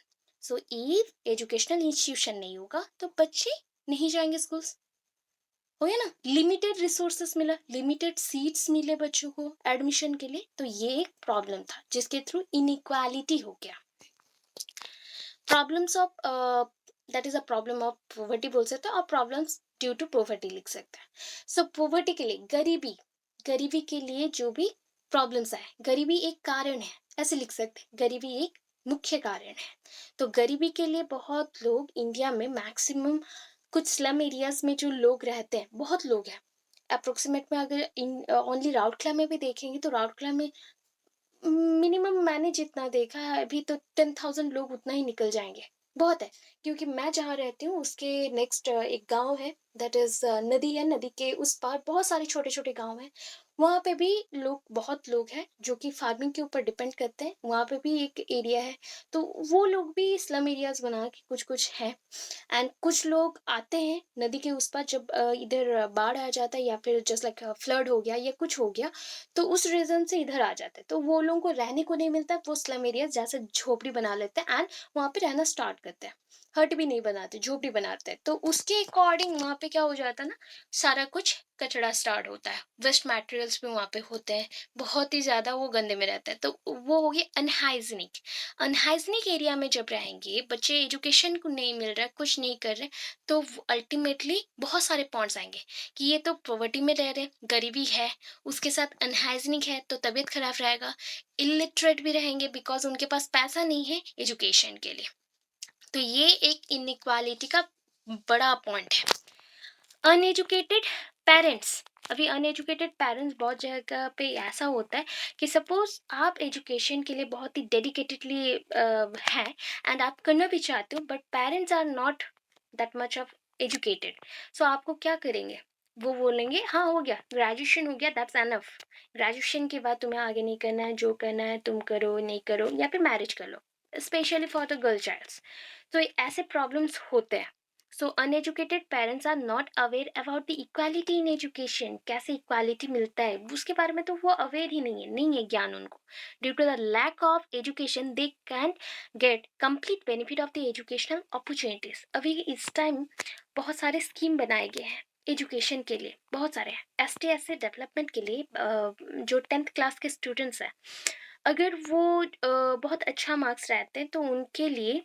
So if educational institution नहीं होगा तो बच्चे नहीं जाएंगे स्कूल्स, हो गया ना? लिमिटेड रिसोर्सेस मिला, लिमिटेड सीट्स मिले बच्चों को एडमिशन के लिए, तो ये एक प्रॉब्लम था जिसके थ्रू इनइक्वालिटी हो गया। Problems of that is a problem of poverty बोल सकते हैं, और प्रॉब्लम्स ड्यू टू पोवर्टी लिख सकते हैं। सो पोवर्टी के लिए गरीबी, गरीबी के लिए जो भी प्रॉब्लम्स आए, गरीबी एक कारण है, ऐसे लिख सकते हैं, गरीबी एक मुख्य कारण है। तो गरीबी के लिए बहुत लोग इंडिया में मैक्सिमम, कुछ स्लम एरियाज में जो लोग रहते हैं, बहुत लोग हैं। अप्रोक्सीमेट में अगर इन ओनली राउरकेला में भी देखेंगे तो राउरकेला में मिनिमम मैंने जितना देखा है अभी तो 10,000 लोग उतना ही निकल जाएंगे, बहुत है। क्योंकि मैं जहाँ रहती हूँ उसके नेक्स्ट एक गांव है, दैट इज नदी है, नदी के उस पार बहुत सारे छोटे छोटे गांव हैं। वहाँ पे भी लोग, बहुत लोग हैं जो कि फार्मिंग के ऊपर डिपेंड करते हैं, वहाँ पे भी एक एरिया है। तो वो लोग भी स्लम एरियाज बना के कुछ कुछ है। एंड कुछ लोग आते हैं नदी के उस पार, जब इधर बाढ़ आ जाता है या फिर जस्ट लाइक फ्लड हो गया या कुछ हो गया, तो उस रीजन से इधर आ जाते हैं। तो वो लोगों को रहने को नहीं मिलता, वो स्लम एरिया जैसे झोपड़ी बना लेते हैं एंड वहाँ पे रहना स्टार्ट करते हैं। हट भी नहीं बनाते, झोपड़ी बनाते हैं। तो उसके अकॉर्डिंग वहाँ पे क्या हो जाता है ना, सारा कुछ कचड़ा स्टार्ट होता है, वेस्ट मटेरियल्स भी वहाँ पे होते हैं, बहुत ही ज़्यादा वो गंदे में रहता है। तो वो हो गया अनहाइजीनिक। अनहाइजीनिक एरिया में जब रहेंगे बच्चे, एजुकेशन को नहीं मिल रहा है, कुछ नहीं कर रहे, तो अल्टीमेटली बहुत सारे पॉइंट्स आएंगे कि ये तो पॉवर्टी में रह रहे, गरीबी है, उसके साथ अनहाइजीनिक है तो तबीयत खराब रहेगा, इलिटरेट भी रहेंगे बिकॉज उनके पास पैसा नहीं है एजुकेशन के लिए। तो ये एक इनइक्वालिटी का बड़ा पॉइंट है। Uneducated parents. अभी अनएजुकेटेड पेरेंट्स बहुत जगह पे ऐसा होता है कि सपोज आप एजुकेशन के लिए बहुत ही डेडिकेटेडली हैं एंड आप करना भी चाहते हो, but parents are not that much of educated. So आपको क्या करेंगे, वो बोलेंगे हाँ हो गया, ग्रेजुएशन हो गया, दैट्स एनफ, ग्रेजुएशन के बाद तुम्हें आगे नहीं करना है, जो करना है तुम करो, नहीं करो, या फिर मैरिज कर लो, specially for the girl childs. तो ऐसे प्रॉब्लम्स होते हैं। So uneducated parents are not aware about the equality in education, कैसे इक्वालिटी मिलता है उसके बारे में तो वो अवेयर ही नहीं है ज्ञान उनको। Due to the lack of education they can get complete benefit of the educational opportunities. अभी इस टाइम बहुत सारे स्कीम बनाए गए हैं एजुकेशन के लिए, बहुत सारे हैं। S T S C development के लिए जो 10th क्लास के स्टूडेंट्स हैं, अगर वो बहुत अच्छा मार्क्स रहते हैं तो उनके लिए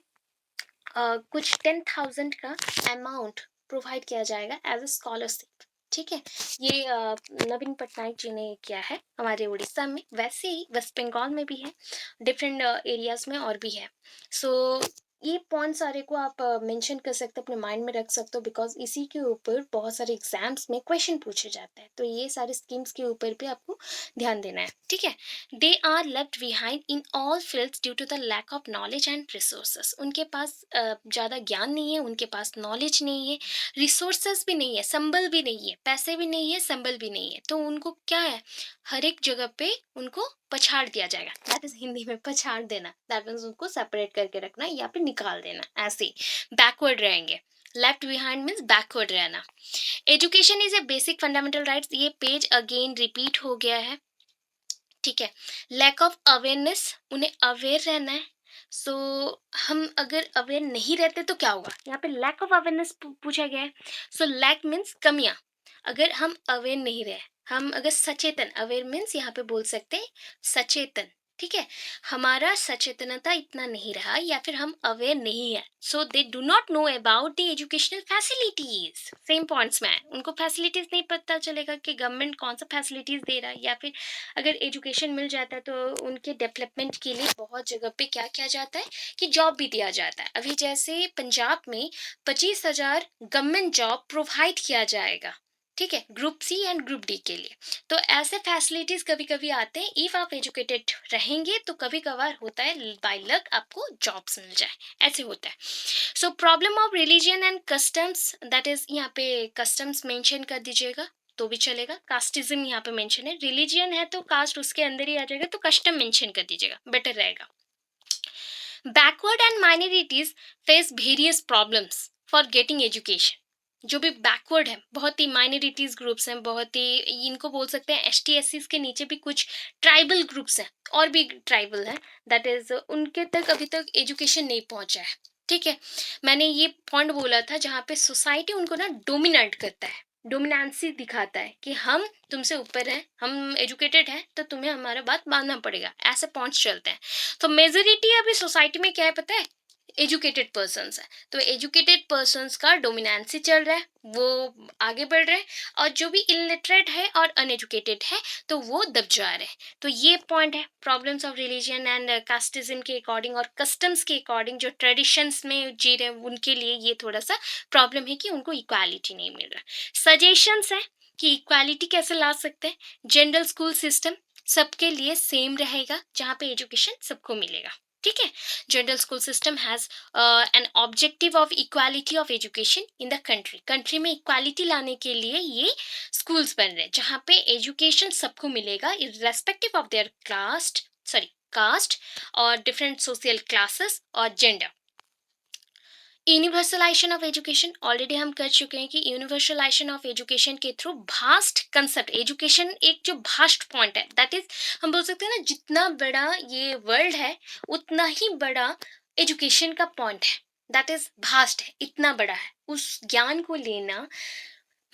कुछ 10,000 का अमाउंट प्रोवाइड किया जाएगा एज अ स्कॉलरशिप। ठीक है, ये नवीन पटनायक जी ने किया है हमारे उड़ीसा में, वैसे ही वेस्ट बंगाल में भी है, डिफरेंट एरियाज में और भी है। सो ये पॉइंट सारे को आप मेंशन कर सकते हो, अपने माइंड में रख सकते हो, बिकॉज इसी के ऊपर बहुत सारे एग्जाम्स में क्वेश्चन पूछे जाते हैं। तो ये सारे स्कीम्स के ऊपर भी आपको ध्यान देना है, ठीक है। They are left behind in all fields due to the lack of knowledge and resources. उनके पास ज़्यादा ज्ञान नहीं है, उनके पास नॉलेज नहीं है, रिसोर्सेस भी नहीं है, संबल भी नहीं है, पैसे भी नहीं है, संबल भी नहीं है। तो उनको क्या है, हर एक जगह पे उनको पछाड़ दिया जाएगा, दैट इज हिंदी में पछाड़ देना, दैट मीन्स उनको सेपरेट करके रखना या फिर निकाल देना, ऐसे बैकवर्ड रहेंगे। लेफ्ट बिहाइंड मीन्स बैकवर्ड रहना। Education is a basic fundamental rights, ये पेज अगेन रिपीट हो गया है, ठीक है। लैक ऑफ अवेयरनेस, उन्हें अवेयर रहना है। सो हम अगर अवेयर नहीं रहते तो क्या होगा, यहाँ पे लैक ऑफ अवेयरनेस पूछा गया है। सो लैक मीन्स कमियां, अगर हम अवेयर नहीं रहे, हम अगर सचेतन, अवेयर मीन्स यहाँ पे बोल सकते हैं सचेतन, ठीक है? हमारा सचेतनता इतना नहीं रहा या फिर हम अवेयर नहीं है, so they do not know about the educational facilities. Same points में है, उनको फैसिलिटीज नहीं पता चलेगा कि गवर्नमेंट कौन सा फैसिलिटीज दे रहा है, या फिर अगर एजुकेशन मिल जाता है तो उनके डेवलपमेंट के लिए बहुत जगह पे क्या किया जाता है कि जॉब भी दिया जाता है। अभी जैसे पंजाब में 25,000 गवर्नमेंट जॉब प्रोवाइड किया जाएगा, ठीक है, group C and group D के लिए। तो ऐसे फैसिलिटीज कभी कभी आते हैं, इफ आप एजुकेटेड रहेंगे तो कभी कभार होता है बाय लक आपको जॉब्स मिल जाए, ऐसे होता है। So problem of religion and customs, that is यहाँ पे कस्टम्स मेंशन कर दीजिएगा तो भी चलेगा। कास्टिज्म यहाँ पे मेंशन है, रिलीजियन है तो कास्ट उसके अंदर ही आ जाएगा, तो कस्टम मेंशन कर दीजिएगा, बेटर रहेगा। Backward and minorities face various problems for getting education. जो भी बैकवर्ड है, बहुत ही माइनॉरिटीज ग्रुप्स हैं, बहुत ही, इनको बोल सकते हैं एस टी एस सी के नीचे भी कुछ ट्राइबल ग्रुप्स हैं और भी ट्राइबल हैं, दैट इज उनके तक अभी तक एजुकेशन नहीं पहुंचा है, ठीक है। मैंने ये पॉइंट बोला था जहाँ पे सोसाइटी उनको ना डोमिनेट करता है, डोमिनेंसी दिखाता है कि हम तुमसे ऊपर हैं, हम एजुकेटेड हैं तो तुम्हें हमारा बात मानना पड़ेगा, ऐसे पॉइंट्स चलते हैं। तो मेजोरिटी अभी सोसाइटी में क्या है पता है, एजुकेटेड पर्सन्स है, तो एजुकेटेड पर्सन्स का डोमिनेंसी चल रहा है, वो आगे बढ़ रहे हैं, और जो भी इलिटरेट है और अनएजुकेटेड है तो वो दब जा रहे हैं। तो ये पॉइंट है problems of religion and casteism के अकॉर्डिंग और कस्टम्स के अकॉर्डिंग, जो ट्रेडिशंस में जी रहे हैं उनके लिए ये थोड़ा सा प्रॉब्लम है कि उनको इक्वालिटी नहीं मिल रहा। सजेशंस है कि इक्वालिटी कैसे ला सकते हैं, जनरल स्कूल सिस्टम सबके लिए सेम रहेगा जहाँ पे एजुकेशन सबको मिलेगा, ठीक है। General school system has an objective of equality of education in the country. Country में इक्वालिटी लाने के लिए ये स्कूल्स बन रहे हैं जहाँ पे एजुकेशन सबको मिलेगा इर्रेस्पेक्टिव ऑफ देयर कास्ट और डिफरेंट सोशल क्लासेस और gender. Universalization of education already हम कर चुके हैं कि यूनिवर्सलाइजेशन ऑफ एजुकेशन के थ्रू भास्ट कंसेप्ट, एजुकेशन एक जो भास्ट पॉइंट है, दैट इज हम बोल सकते हैं ना, जितना बड़ा ये वर्ल्ड है उतना ही बड़ा एजुकेशन का पॉइंट है, दैट इज भास्ट है, इतना बड़ा है। उस ज्ञान को लेना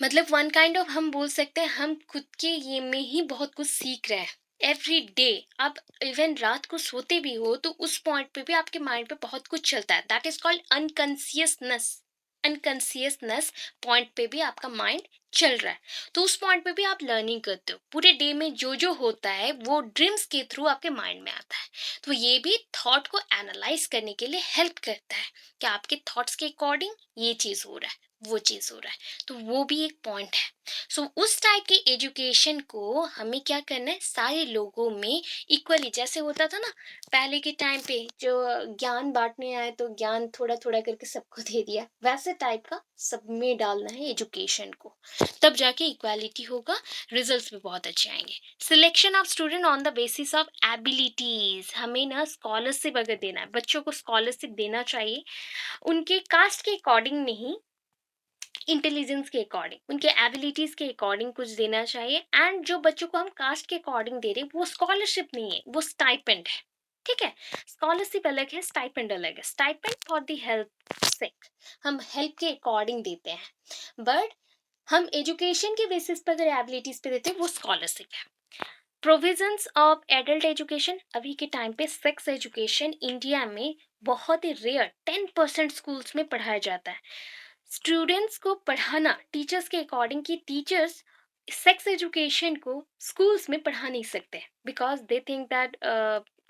मतलब वन काइंड ऑफ हम बोल सकते हैं हम खुद के ये में ही बहुत कुछ सीख रहे हैं एवरी डे। आप इवन रात को सोते भी हो तो उस पॉइंट पे भी आपके माइंड पे बहुत कुछ चलता है, that is called unconsciousness. Unconsciousness point पे भी आपका माइंड चल रहा है, तो उस पॉइंट पे भी आप लर्निंग करते हो। पूरे डे में जो जो होता है वो ड्रीम्स के थ्रू आपके माइंड में आता है, तो ये भी थॉट को एनालाइज करने के लिए हेल्प करता है कि आपके थॉट्स के अकॉर्डिंग ये चीज़ हो रहा है, वो चीज़ हो रहा है, तो वो भी एक पॉइंट है। सो उस टाइप के एजुकेशन को हमें क्या करना है, सारे लोगों में इक्वली, जैसे होता था ना पहले के टाइम पे जो ज्ञान बांटने आए तो ज्ञान थोड़ा थोड़ा करके सबको दे दिया, वैसे टाइप का सब में डालना है एजुकेशन को, तब जाके इक्वालिटी होगा, रिजल्ट्स भी बहुत अच्छे आएंगे। Selection of student on the basis of abilities, हमें ना स्कॉलरशिप अगर देना है, बच्चों को स्कॉलरशिप देना चाहिए उनके कास्ट के अकॉर्डिंग नहीं, इंटेलिजेंस के अकॉर्डिंग, उनके एबिलिटीज के अकॉर्डिंग कुछ देना चाहिए। एंड जो बच्चों को हम कास्ट के अकॉर्डिंग दे रहे हैं वो स्कॉलरशिप नहीं है, वो स्टाइपेंड है, ठीक है। स्कॉलरशिप अलग है, स्टाइपेंड अलग है। स्टाइपेंड फॉर द हेल्प सेक, हम हेल्प के अकॉर्डिंग देते हैं, बट हम एजुकेशन के बेसिस पर अगर एबिलिटीज पे देते हैं वो स्कॉलरशिप है। प्रोविजंस ऑफ एडल्ट एजुकेशन, अभी के टाइम पे सेक्स एजुकेशन इंडिया में बहुत ही रेयर 10% स्कूल्स में पढ़ाया जाता है। स्टूडेंट्स को पढ़ाना टीचर्स के अकॉर्डिंग, कि टीचर्स सेक्स एजुकेशन को स्कूल्स में पढ़ा नहीं सकते बिकॉज दे थिंक दैट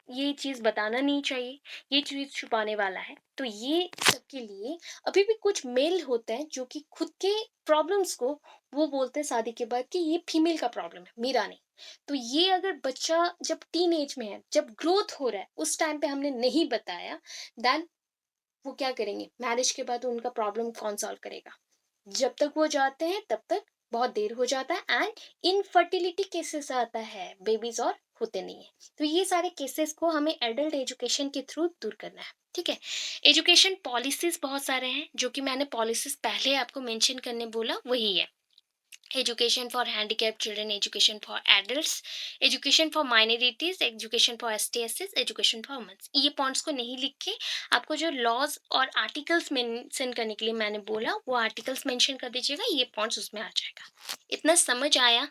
ये चीज़ बताना नहीं चाहिए, ये चीज़ छुपाने वाला है। तो ये सबके लिए अभी भी कुछ मेल होते हैं जो कि खुद के प्रॉब्लम्स को वो बोलते हैं शादी के बाद कि ये फीमेल का प्रॉब्लम है, मेरा नहीं। तो ये अगर बच्चा जब टीन एज में है, जब ग्रोथ हो रहा है, उस टाइम पे हमने नहीं बताया, देन वो क्या करेंगे, मैरिज के बाद उनका प्रॉब्लम कौन सॉल्व करेगा। जब तक वो जाते हैं तब तक बहुत देर हो जाता है एंड इनफर्टिलिटी केसेस आता है, बेबीज और होते नहीं है। तो ये सारे केसेस को हमें एडल्ट एजुकेशन के थ्रू दूर करना है, ठीक है। एजुकेशन पॉलिसीज बहुत सारे हैं, जो कि मैंने पॉलिसीज पहले आपको मेंशन करने बोला वही है। education for handicapped children, education for adults, education for minorities, education for STSs, education for women। ये पॉइंट्स को नहीं लिख के आपको जो लॉज और आर्टिकल्स मेंशन करने के लिए मैंने बोला वो आर्टिकल्स मेंशन कर दीजिएगा, ये पॉइंट्स उसमें आ जाएगा। इतना समझ आया?